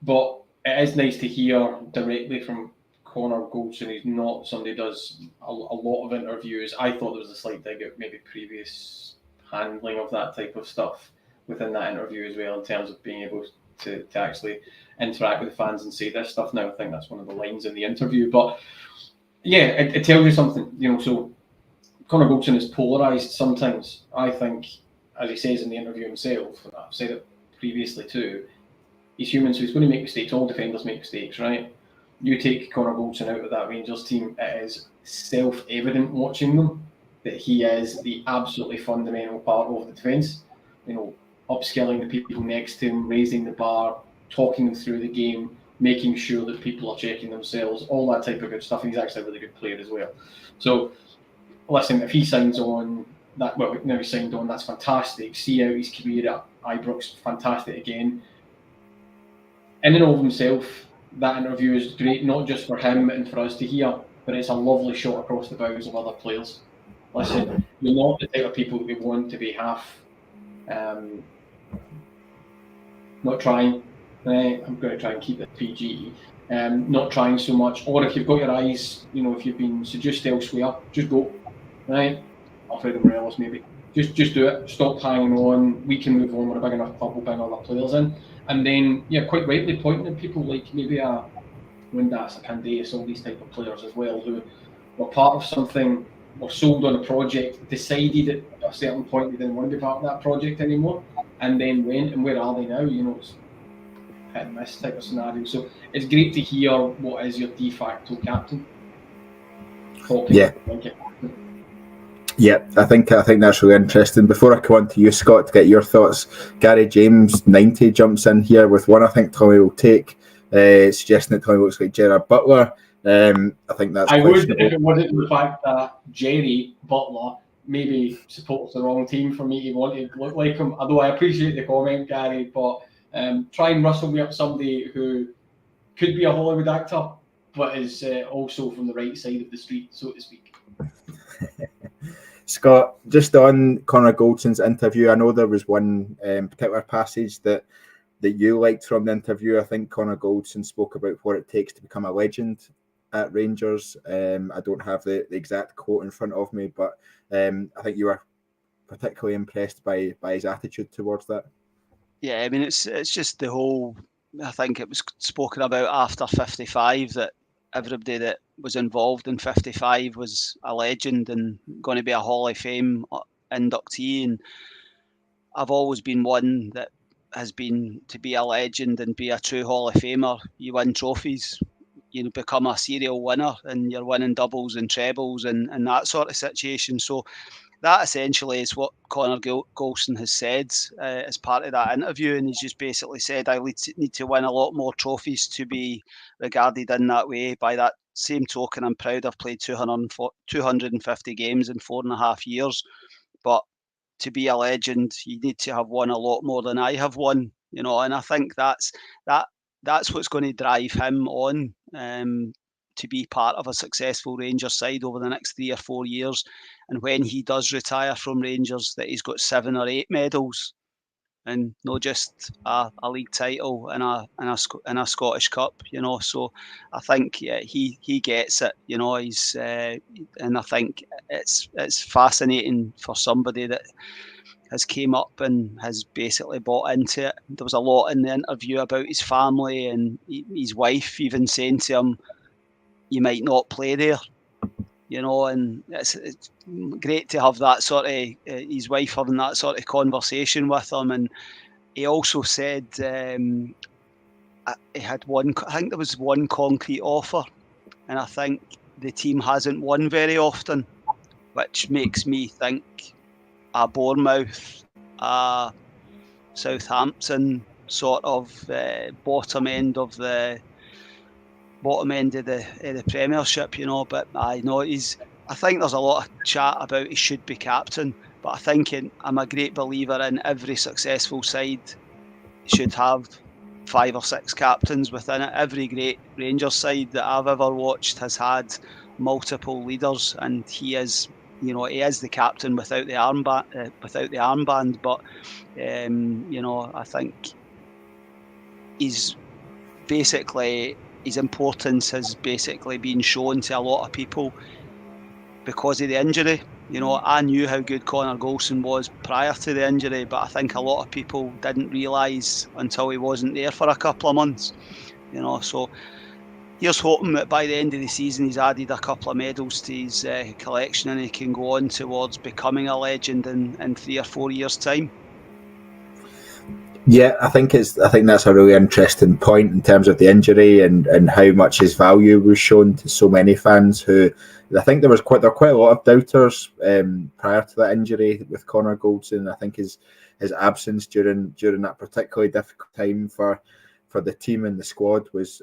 But it is nice to hear directly from Conor Goldson. He's not somebody who does a lot of interviews. I thought there was a slight dig at maybe previous handling of that type of stuff within that interview as well, in terms of being able to actually interact with the fans and say this stuff. Now, I think that's one of the lines in the interview. But yeah, it tells you something, so Conor Goldson is polarised sometimes. I think, as he says in the interview himself, and I've said it previously too, he's human, so he's going to make mistakes. All defenders make mistakes, right? You take Conor Goldson out of that Rangers team, it is self-evident watching them that he is the absolutely fundamental part of the defence. Upskilling the people next to him, raising the bar, talking them through the game, making sure that people are checking themselves, all that type of good stuff. And he's actually a really good player as well. So, listen, if he signs on, now he's signed on, that's fantastic. See out his career at Ibrox, fantastic again. In and of himself, that interview is great, not just for him and for us to hear, but it's a lovely shot across the bows of other players. Listen, you're not the type of people who want to be half not trying. I'm going to try and keep it PG. Not trying so much, or if you've got your eyes, if you've been seduced elsewhere, just go. Right, Alfredo Morelos maybe. Just do it. Stop hanging on. We can move on. We're a big enough club. We'll bring other players in, and then quite rightly pointing at people like maybe a Windass, a Candace, all these type of players as well, who were part of something, were sold on a project, decided at a certain point they didn't want to be part of that project anymore, and then went, and where are they now? It's hit and miss type of scenario. So it's great to hear what is your de facto captain. Yeah, I think that's really interesting. Before I come on to you, Scott, to get your thoughts, Gary James 90 jumps in here with one I think Tommy will take, suggesting that Tommy looks like Gerard Butler. I think that's I would, if it wasn't the fact that Jerry Butler maybe supports the wrong team for me to want to look like him. Although I appreciate the comment, Gary, but try and rustle me up somebody who could be a Hollywood actor, but is also from the right side of the street, so to speak. Scott, just on Conor Goldson's interview, I know there was one particular passage that you liked from the interview. I think Conor Goldson spoke about what it takes to become a legend at Rangers. I don't have the exact quote in front of me, but I think you were particularly impressed by his attitude towards that. Yeah, I mean, it's just the whole, I think it was spoken about after 55 that everybody that was involved in 55 was a legend and going to be a Hall of Fame inductee. And I've always been one that has been to be a legend and be a true Hall of Famer. You win trophies, you become a serial winner and you're winning doubles and trebles and that sort of situation. So that essentially is what Conor Goldson has said as part of that interview, and he's just basically said, I need to win a lot more trophies to be regarded in that way. By that same token, I'm proud I've played 250 games in 4.5 years, but to be a legend, you need to have won a lot more than I have won, you know, and I think that's what's going to drive him on to be part of a successful Rangers side over the next 3 or 4 years. And when he does retire from Rangers, that he's got 7 or 8 medals, and not just a league title and a Scottish Cup, you know. So I think he gets it, you know. He's and I think it's fascinating for somebody that has came up and has basically bought into it. There was a lot in the interview about his family and his wife even saying to him, "You might not play there," you know, and it's great to have that sort of his wife having that sort of conversation with him. And he also said he had one. I think there was one concrete offer, and I think the team hasn't won very often, which makes me think a Bournemouth, a Southampton sort of bottom end of the Premiership, you know. But I know I think there's a lot of chat about he should be captain, but I think I'm a great believer in every successful side should have 5 or 6 captains within it. Every great Rangers side that I've ever watched has had multiple leaders, and he is, you know, he is the captain without the armband. But you know, I think his importance has basically been shown to a lot of people because of the injury. You know, I knew how good Conor Goldson was prior to the injury, but I think a lot of people didn't realise until he wasn't there for a couple of months. You know, so here's hoping that by the end of the season he's added a couple of medals to his collection and he can go on towards becoming a legend in 3 or 4 years' time. Yeah, I think that's a really interesting point in terms of the injury and how much his value was shown to so many fans who, I think there were quite a lot of doubters prior to that injury with Conor Goldson. I think his absence during that particularly difficult time for the team and the squad was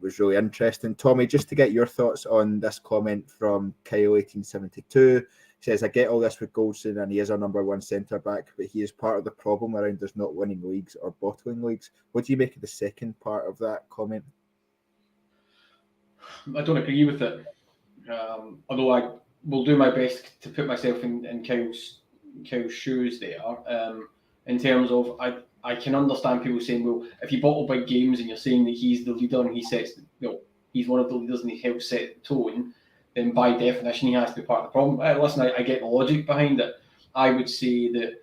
really interesting. Tommy, just to get your thoughts on this comment from Kyle 1872. Says, I get all this with Goldson and he is our number one centre back, but he is part of the problem around us not winning leagues or bottling leagues. What do you make of the second part of that comment? I don't agree with it. Although I will do my best to put myself in Kyle's shoes there. In terms of, I can understand people saying, well, if you bottle big games and you're saying that he's the leader and he sets, he's one of the leaders and he helps set the tone, then by definition he has to be part of the problem. Listen, I get the logic behind it. I would say that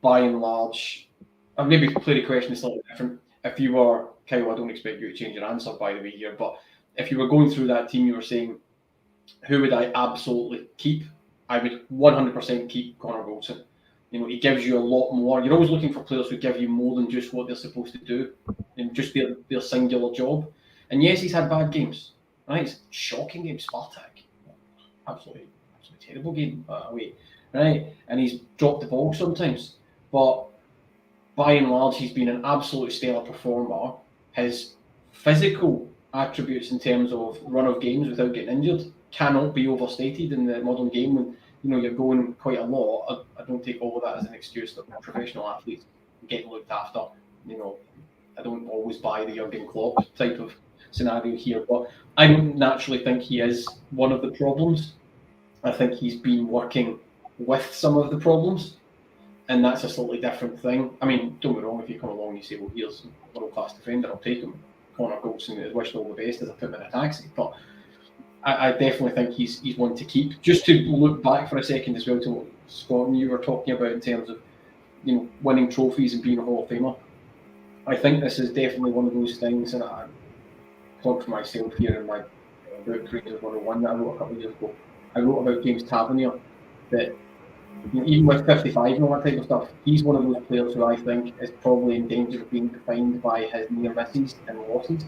by and large, I'll maybe play the question slightly different. If you were, Kyle, I don't expect you to change your answer by the way here, but if you were going through that team, you were saying, who would I absolutely keep? I would 100% keep Conor Goldson. You know, he gives you a lot more. You're always looking for players who give you more than just what they're supposed to do and just their singular job. And yes, he's had bad games. Right? It's shocking game, Spartak. Absolutely terrible game away, right? And he's dropped the ball sometimes, but by and large, he's been an absolute stellar performer. His physical attributes in terms of run of games without getting injured cannot be overstated in the modern game. When you're going quite a lot, I don't take all of that as an excuse that professional athletes get looked after. I don't always buy the Jurgen Klopp type of scenario here, but I don't naturally think he is one of the problems. I think he's been working with some of the problems, and that's a slightly different thing. I mean, don't get me wrong, if you come along and you say, well, here's a world-class defender, I'll take him. Conor Goldson is wished all the best as I put him in a taxi, but I definitely think he's one to keep. Just to look back for a second as well to what Scott and you were talking about in terms of winning trophies and being a Hall of Famer. I think this is definitely one of those things, and I plug for myself here in my book, Rangers 101, that I wrote a couple of years ago. I wrote about James Tavernier, that even with 55 and all that type of stuff, he's one of those players who I think is probably in danger of being defined by his near misses and losses.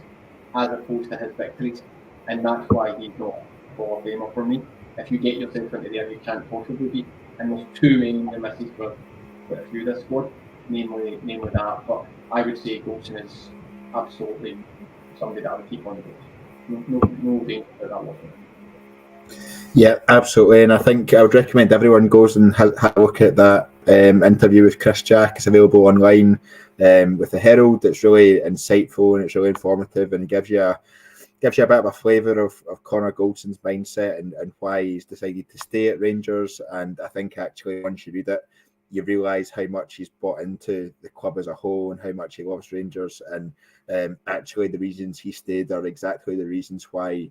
as opposed to his victories, and that's why he's not a Hall of Famer for me. If you get yourself into there, you can't possibly be. And there's too many misses for a few this squad, namely that. But I would say Goldson is absolutely somebody that I would keep on the books. No danger for that one. Yeah, absolutely. And I think I would recommend everyone goes and have a look at that interview with Chris Jack. It's available online with the Herald. It's really insightful and it's really informative, and it gives you a bit of a flavour of Conor Goldson's mindset and why he's decided to stay at Rangers. And I think actually once you read it, you realise how much he's bought into the club as a whole and how much he loves Rangers. And actually the reasons he stayed are exactly the reasons why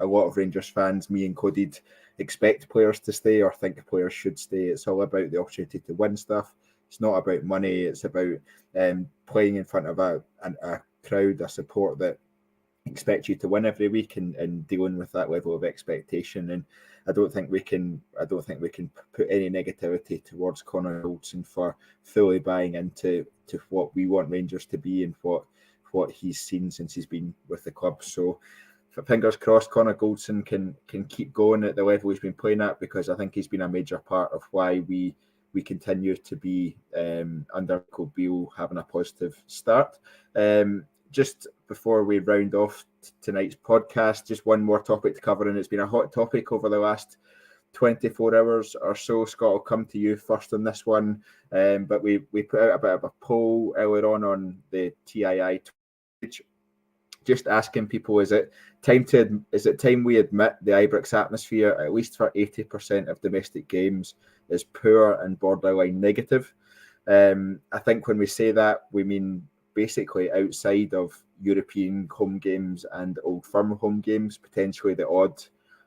a lot of Rangers fans, me included, expect players to stay or think players should stay. It's all about the opportunity to win stuff. It's not about money. It's about playing in front of a crowd, a support that expect you to win every week, and dealing with that level of expectation. And I don't think we can put any negativity towards Conor Goldson for fully buying into what we want Rangers to be and what he's seen since he's been with the club. So fingers crossed Conor Goldson can keep going at the level he's been playing at, because I think he's been a major part of why we continue to be under Michael Beale having a positive start. Just before we round off tonight's podcast, just one more topic to cover, and it's been a hot topic over the last 24 hours or so. Scott, I'll come to you first on this one, but we put out a bit of a poll earlier on the TII page, just asking people, is it time we admit the Ibrox atmosphere, at least for 80% of domestic games, is poor and borderline negative? I think when we say that, we mean basically outside of European home games and Old Firm home games, potentially the odd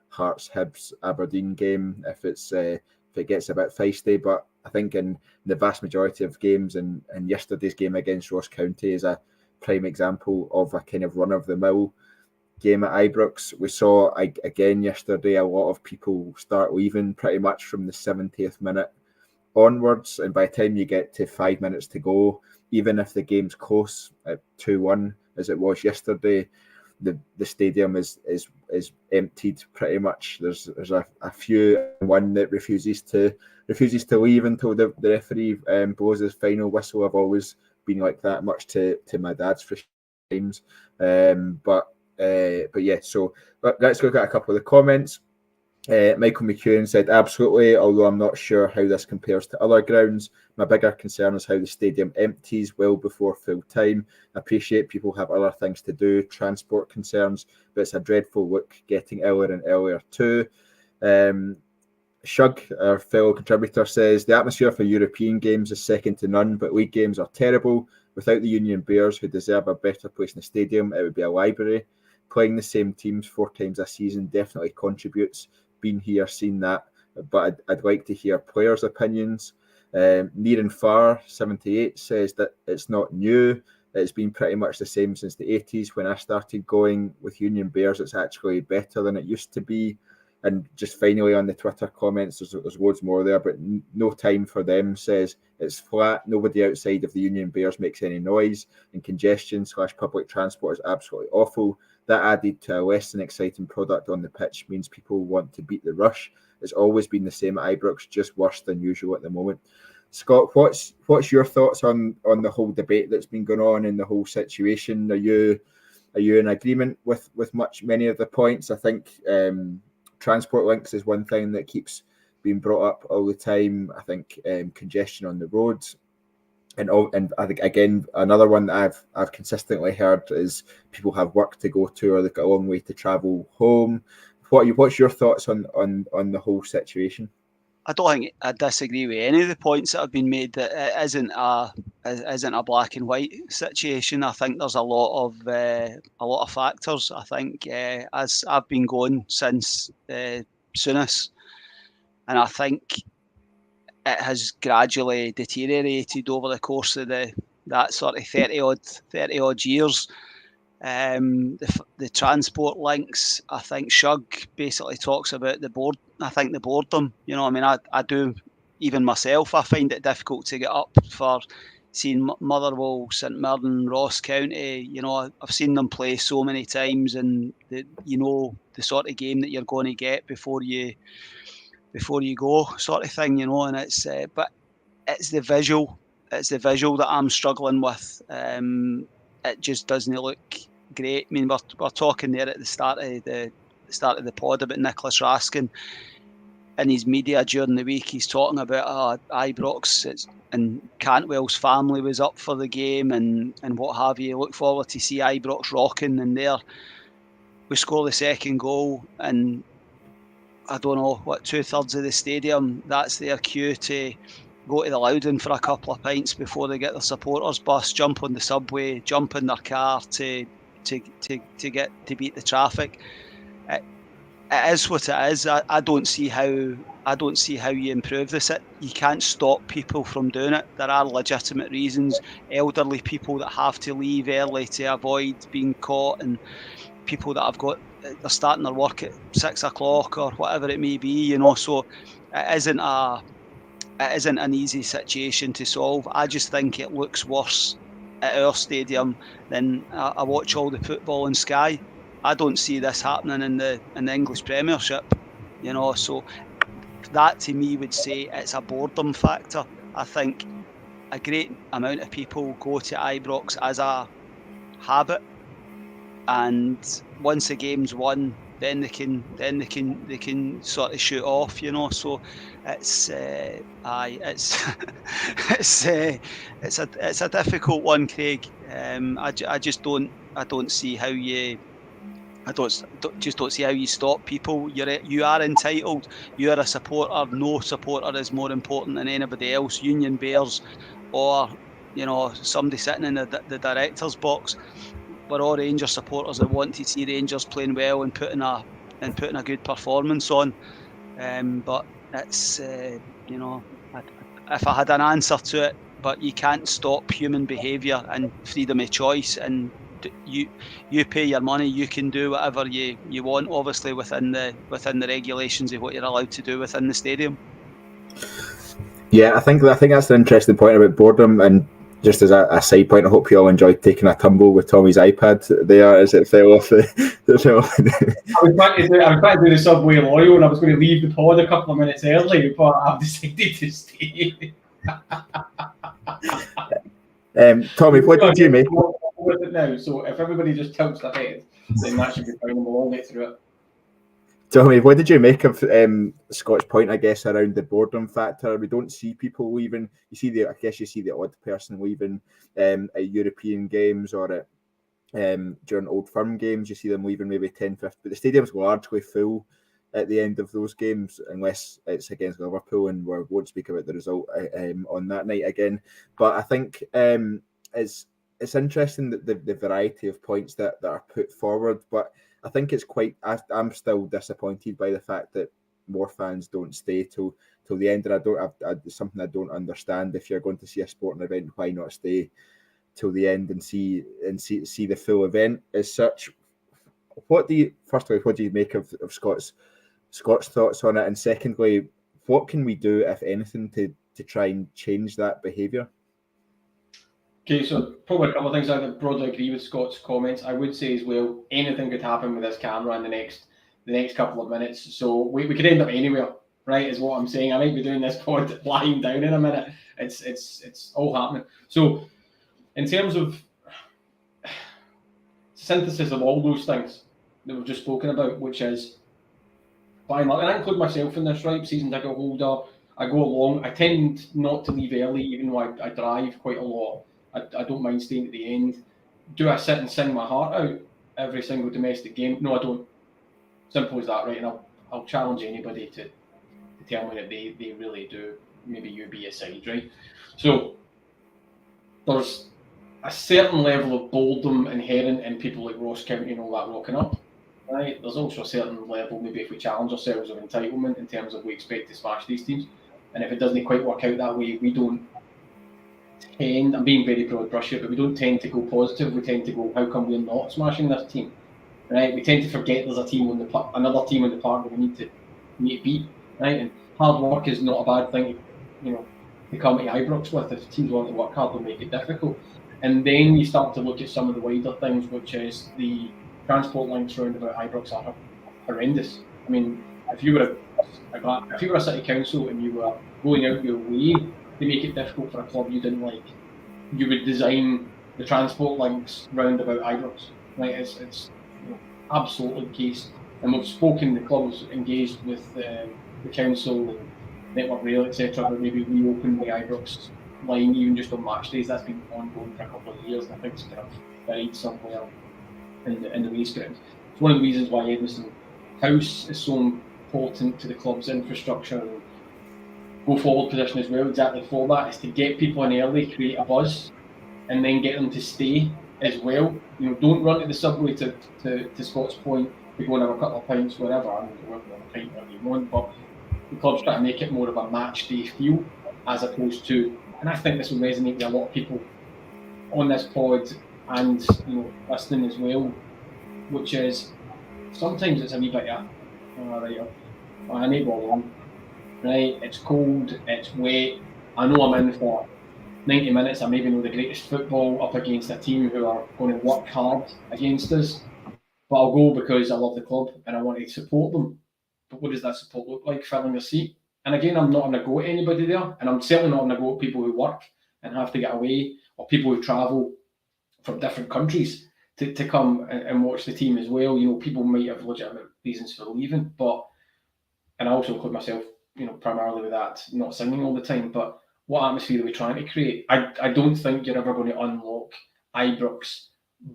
Hearts, Hibs, Aberdeen game if it gets a bit feisty. But I think in the vast majority of games, and yesterday's game against Ross County is a prime example of a kind of run-of-the-mill game at Ibrox. We saw again yesterday a lot of people start leaving pretty much from the 70th minute onwards, and by the time you get to 5 minutes to go, even if the game's close at 2-1 as it was yesterday, the stadium is emptied pretty much. There's a few, one that refuses to leave until the referee blows his final whistle. I've always been like that, much to my dad's frustrations. But yeah, so let's look at a couple of the comments. Michael McEwen said, absolutely, although I'm not sure how this compares to other grounds. My bigger concern is how the stadium empties well before full time. I appreciate people have other things to do, transport concerns, but it's a dreadful look getting earlier and earlier too. Shug, our fellow contributor, says, the atmosphere for European games is second to none, but league games are terrible. Without the Union Bears, who deserve a better place in the stadium, it would be a library. Playing the same teams 4 times a season definitely contributes. Been here, seen that, but I'd like to hear players' opinions. Near and Far 78 says that it's not new. It's been pretty much the same since the 80s. When I started going with Union Bears, it's actually better than it used to be. And just finally on the Twitter comments, there's loads more there, but no time for them says it's flat. Nobody outside of the Union Bears makes any noise, and congestion / public transport is absolutely awful. That added to a less than exciting product on the pitch means people want to beat the rush. It's always been the same at Ibrox, just worse than usual at the moment. Scott, what's your thoughts on the whole debate that's been going on in the whole situation? Are you in agreement with many of the points? I think transport links is one thing that keeps being brought up all the time. I think congestion on the roads. And I think again another one that I've consistently heard is people have work to go to or they've got a long way to travel home. What's your thoughts on the whole situation? I don't think I disagree with any of the points that have been made. That it isn't a black and white situation. I think there's a lot of factors. I think as I've been going since Soonest, and I think it has gradually deteriorated over the course of that sort of 30 odd years. The transport links, I think Shug basically talks about the boredom. You know, I mean, I do, even myself, I find it difficult to get up for seen Motherwell, St Mirren, Ross County. You know, I've seen them play so many times, and you know the sort of game that you're going to get before you go, sort of thing. You know, and it's but it's the visual. It's the visual that I'm struggling with. It just doesn't look great. I mean, we're talking there at the start of the pod about Nicholas Raskin. In his media during the week, he's talking about Ibrox and Cantwell's family was up for the game and what have you. Look forward to see Ibrox rocking, and there we score the second goal, and I don't know what 2/3 of the stadium, that's their cue to go to the Loudon for a couple of pints before they get their supporters bus, jump on the subway, jump in their car to beat the traffic. It is what it is. I don't see how you improve this. You can't stop people from doing it. There are legitimate reasons. Elderly people that have to leave early to avoid being caught, and people that they're starting their work at 6 o'clock or whatever it may be. You know, so it isn't an easy situation to solve. I just think it looks worse at our stadium than I watch all the football on Sky. I don't see this happening in the English Premiership, you know. So that to me would say it's a boredom factor. I think a great amount of people go to Ibrox as a habit, and once the game's won, then they can sort of shoot off, you know. So it's it's a difficult one, Craig. I don't see how you. I don't see how you stop people. You are entitled. You are a supporter. No supporter is more important than anybody else. Union Bears, or you know, somebody sitting in the director's box. We're all Rangers supporters that want to see Rangers playing well and putting a good performance on. But it's you know, if I had an answer to it, but you can't stop human behaviour and freedom of choice, and you pay your money, you can do whatever you want, obviously within the regulations of what you're allowed to do within the stadium. Yeah, I think that's an interesting point about boredom. And just as a side point, I hope you all enjoyed taking a tumble with Tommy's iPad there as it fell off the I was trying to do the subway loyal, and I was going to leave the pod a couple of minutes early, but I've decided to stay. Tommy, what did you make? With it now, so if everybody just tilts their head, then that should be fine, and we'll all get through it. Tommy, what did you make of Scott's point, I guess, around the boredom factor? We don't see people leaving. You see the odd person leaving at European games or at during Old Firm games. You see them leaving maybe 10, 15, but the stadium's largely full at the end of those games, unless it's against Liverpool, and we won't speak about the result on that night again. But I think it's interesting that the variety of points that are put forward, but I think it's I'm still disappointed by the fact that more fans don't stay till the end, and it's something I don't understand. If you're going to see a sporting event, why not stay till the end and see the full event as such? First of all, what do you make of Scott's thoughts on it, and secondly, what can we do, if anything, to try and change that behaviour? Okay, so probably a couple of things. I broadly agree with Scott's comments. I would say as well, anything could happen with this camera in the next couple of minutes. So we could end up anywhere, right? Is what I'm saying. I might be doing this pod lying down in a minute. It's all happening. So in terms of synthesis of all those things that we've just spoken about, which is by and large, and I include myself in this, right? Season ticket holder. I go along. I tend not to leave early, even though I drive quite a lot. I don't mind staying at the end. Do I sit and sing my heart out every single domestic game? No, I don't. Simple as that, right? And I'll challenge anybody to tell me that they really do. Maybe you be aside, right? So there's a certain level of boredom inherent in people like Ross County and all that rocking up, right? There's also a certain level, maybe if we challenge ourselves, of entitlement in terms of we expect to smash these teams. And if it doesn't quite work out that way, we don't tend, I'm being very broad brush here, but we don't tend to go positive. We tend to go, how come we're not smashing this team, right? We tend to forget there's a team on another team on the park that we need to beat, right? And hard work is not a bad thing, you know, to come to Ibrox with. If teams want to work hard, they'll make it difficult. And then you start to look at some of the wider things, which is the transport links round about Ibrox are horrendous. I mean, if you were a city council and you were going out your way to make it difficult for a club you didn't like, you would design the transport links round about Ibrox. Like it's absolutely the case. And we've spoken, the club's engaged with the council and Network Rail, etc., but maybe reopen the Ibrox line even just on match days. That's been ongoing for a couple of years, and I think it's kind of buried somewhere in the waste ground. It's one of the reasons why Edmiston House is so important to the club's infrastructure and go forward position as well. Exactly for that, is to get people in early, create a buzz, and then get them to stay as well. Don't run to the subway to Scott's Point to go and have a couple of pints, whatever. I mean, you want a pint whatever you want, but the club's trying to make it more of a match day feel as opposed to, and I think this will resonate with a lot of people on this pod and listening as well, which is sometimes it's a wee bit of I need ball on, right? It's cold, it's wet. I know I'm in for 90 minutes. I maybe know the greatest football up against a team who are going to work hard against us, but I'll go because I love the club and I want to support them. But what does that support look like? Filling a seat. And again, I'm not going to go at anybody there, and I'm certainly not going to go at people who work and have to get away, or people who travel from different countries to come and watch the team as well. People might have legitimate reasons for leaving, and I also include myself, primarily with that, not singing all the time, but what atmosphere are we trying to create? I don't think you're ever going to unlock Ibrox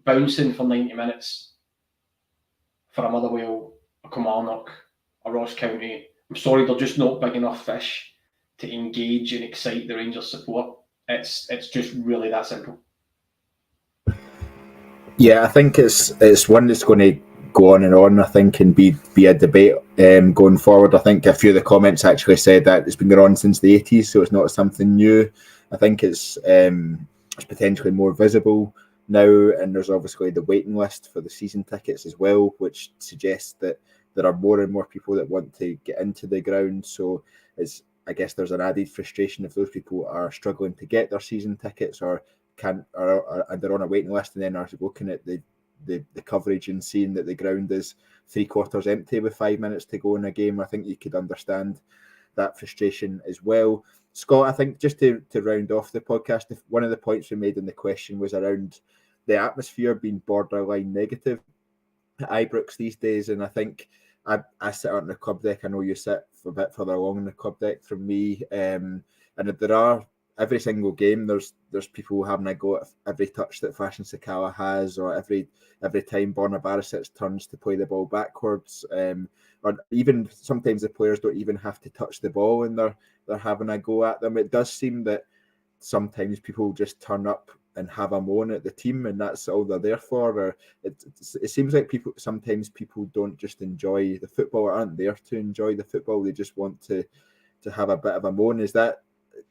bouncing for 90 minutes for a Motherwell, a Kilmarnock, a Ross County. I'm sorry, they're just not big enough fish to engage and excite the Rangers support. It's just really that simple. Yeah, I think it's one that's going to go on and on, I think, and be a debate going forward. I think a few of the comments actually said that it's been going on since the 80s, so it's not something new. I think it's potentially more visible now, and there's obviously the waiting list for the season tickets as well, which suggests that there are more and more people that want to get into the ground. So I guess there's an added frustration if those people are struggling to get their season tickets or they're on a waiting list and then are looking at the coverage and seeing that the ground is 3/4 empty with 5 minutes to go in a game. I think you could understand that frustration as well. Scott, I think just to round off the podcast, one of the points we made in the question was around the atmosphere being borderline negative at Ibrox these days, and I think I sit out on the club deck. I know you sit a bit further along in the club deck from me, and there are every single game there's people having a go at every touch that Fashion Sakala has, or every time Borna Barisic turns to play the ball backwards, or even sometimes the players don't even have to touch the ball and they're having a go at them. It does seem that sometimes people just turn up and have a moan at the team, and that's all they're there for. Or it seems like sometimes people don't just enjoy the football, or aren't there to enjoy the football. They just want to have a bit of a moan. Is that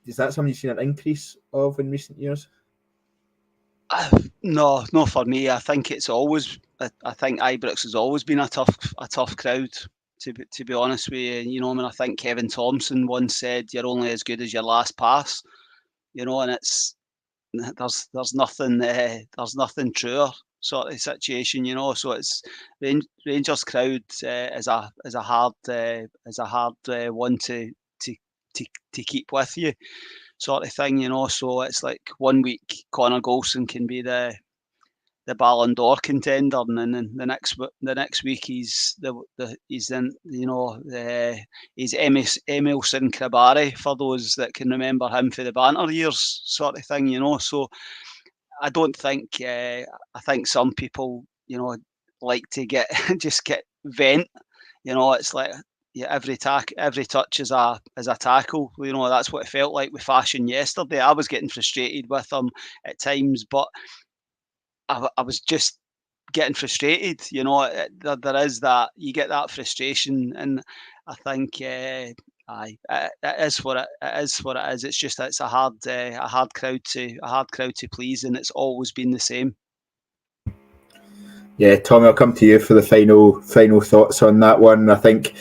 something you've seen an increase of in recent years? No, not for me. I think it's always. I think Ibrox has always been a tough crowd. To be honest with you, I think Kevin Thompson once said, "You're only as good as your last pass," and it's. There's nothing truer sort of situation, So it's Rangers crowd is a hard one to keep with you, sort of thing, So it's like 1 week Conor Goldson can be the Ballon d'Or contender, and then the next week he's Emilson Krabari, for those that can remember him for the banter years, sort of thing, So I don't think I think some people like to get vent, It's like every touch is a tackle, That's what it felt like with Fashion yesterday. I was getting frustrated with him at times, but I was just getting frustrated, There is that, you get that frustration, and I think it is what it is. It's just it's a hard crowd to please, and it's always been the same. Yeah, Tommy, I'll come to you for the final thoughts on that one. I think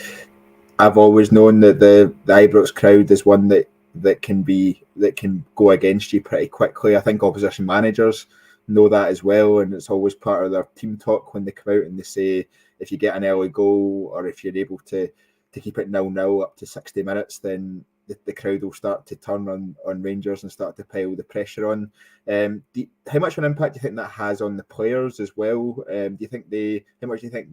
I've always known that the Ibrox crowd is one that that can go against you pretty quickly. I think opposition managers know that as well, and it's always part of their team talk when they come out and they say if you get an early goal or if you're able to keep it 0-0 up to 60 minutes, then the crowd will start to turn on Rangers and start to pile the pressure on. How much of an impact do you think that has on the players as well? How much do you think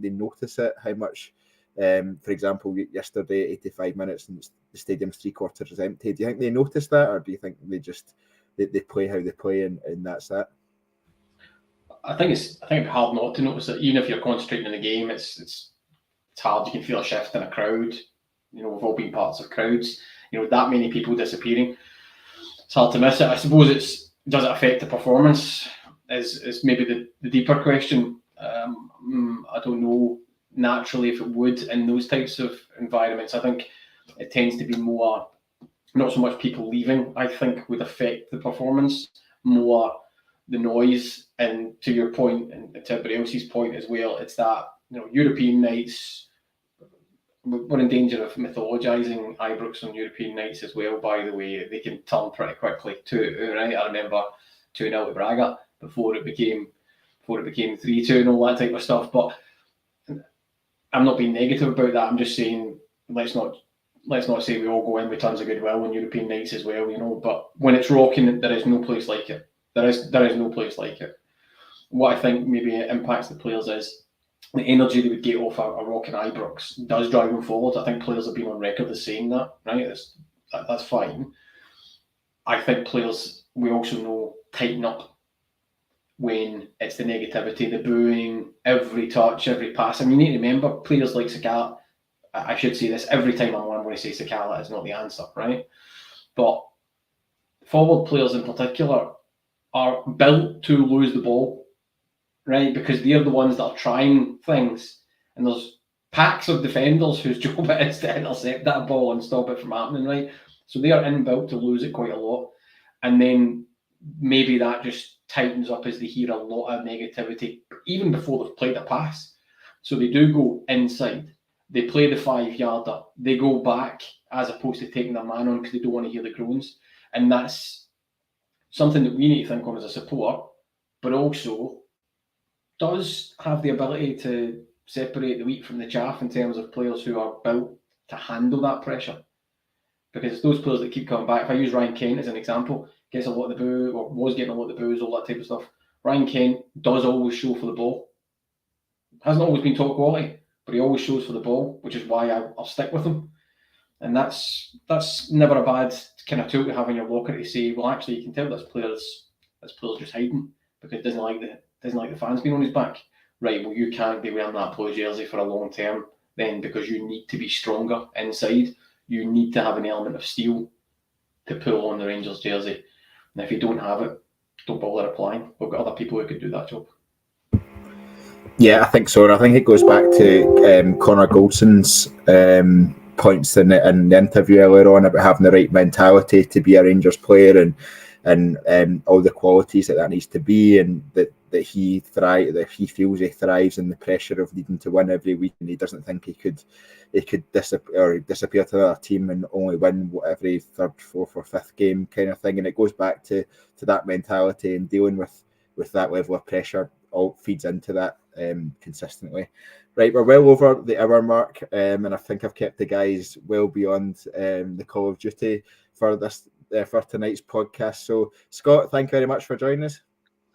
they notice it? How much, for example, yesterday, 85 minutes and the stadium's 3/4 empty. Do you think they notice that, or do you think they play how they play and that's that? I think it's hard not to notice it. Even if you're concentrating in the game, it's hard. You can feel a shift in a crowd. We've all been parts of crowds. That many people disappearing. It's hard to miss it. I suppose does it affect the performance? Is maybe the deeper question. I don't know naturally if it would in those types of environments. I think it tends to be more, not so much people leaving, I think would affect the performance, more the noise. And to your point, and to everybody else's point as well, it's that, European nights, we're in danger of mythologising Ibrox on European nights as well, by the way. They can turn pretty quickly too, right? I remember 2-0 to Braga before it became 3-2 and all that type of stuff. But I'm not being negative about that. I'm just saying let's not say we all go in with tons of goodwill on European nights as well, But when it's rocking, there is no place like it. There is no place like it. What I think maybe impacts the players is the energy they would get off a rocking Ibrox does drive them forward. I think players have been on record as saying that, right? That's fine. I think players, we also know, tighten up when it's the negativity, the booing, every touch, every pass. I mean, you need to remember, players like Sakala, I should say this every time I'm going to say Sakala is not the answer, right? But forward players in particular are built to lose the ball, right? Because they're the ones that are trying things, and there's packs of defenders whose job it is to intercept that ball and stop it from happening, right? So they are inbuilt to lose it quite a lot, and then maybe that just tightens up as they hear a lot of negativity even before they've played a pass. So they do go inside, they play the 5-yarder, they go back as opposed to taking their man on because they don't want to hear the groans, and that's something that we need to think on as a support, but also does have the ability to separate the wheat from the chaff in terms of players who are built to handle that pressure. Because it's those players that keep coming back. If I use Ryan Kent as an example, gets a lot of the boo, or was getting a lot of the boos, all that type of stuff. Ryan Kent does always show for the ball. Hasn't always been top quality, but he always shows for the ball, which is why I'll stick with him. And that's never a bad kind of tool to have in your locker to say, well, actually, you can tell this player's just hiding because it doesn't like the fans being on his back. Right, well, you can't be wearing that blue jersey for a long term then, because you need to be stronger inside. You need to have an element of steel to pull on the Rangers jersey. And if you don't have it, don't bother applying. We've got other people who could do that job. Yeah, I think so. And I think it goes back to Conor Goldson's points in the interview earlier on about having the right mentality to be a Rangers player and all the qualities that needs to be, and that he feels he thrives in the pressure of needing to win every week, and he doesn't think he could disappear to another team and only win every third, fourth or fifth game kind of thing. And it goes back to that mentality, and dealing with that level of pressure all feeds into that consistently. Right, we're well over the hour mark, and I think I've kept the guys well beyond the Call of Duty for tonight's podcast. So, Scott, thank you very much for joining us.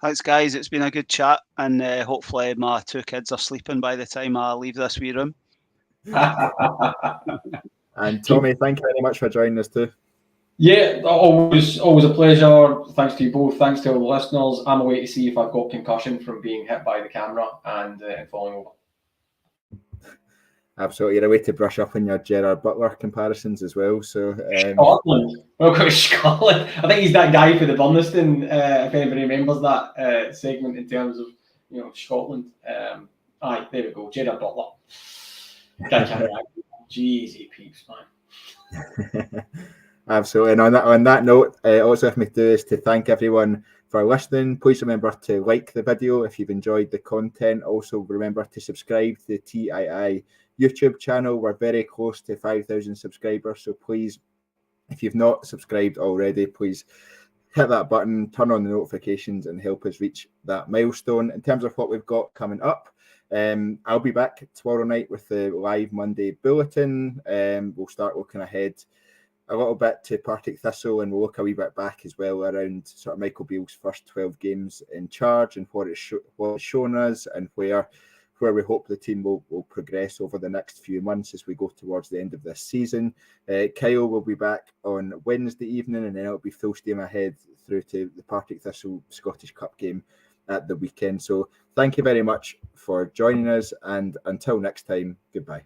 Thanks, guys. It's been a good chat, and hopefully my 2 kids are sleeping by the time I leave this wee room. And Tommy, thank you very much for joining us too. Yeah, always a pleasure. Thanks to you both. Thanks to all the listeners. I'm away to see if I've got concussion from being hit by the camera and falling over. Absolutely, you're a way to brush up on your Gerard Butler comparisons as well. So Scotland, welcome to Scotland. I think he's that guy for the Burniston. If anybody remembers that segment in terms of Scotland. Aye, there we go, Gerard Butler. Jeez, he peeps, man. Absolutely. And on that note, also left me to do is to thank everyone for listening. Please remember to like the video if you've enjoyed the content. Also remember to subscribe to the TII YouTube channel. We're very close to 5,000 subscribers, so please If you've not subscribed already, please hit that button, turn on the notifications, and help us reach that milestone. In terms of what we've got coming up, I'll be back tomorrow night with the live Monday bulletin. We'll start looking ahead a little bit to Partick Thistle, and we'll look a wee bit back as well around sort of Michael Beale's first 12 games in charge and what it's shown us, and where we hope the team will progress over the next few months as we go towards the end of this season. Kyle will be back on Wednesday evening, and then it'll be full steam ahead through to the Partick Thistle Scottish Cup game at the weekend. So thank you very much for joining us, and until next time, goodbye.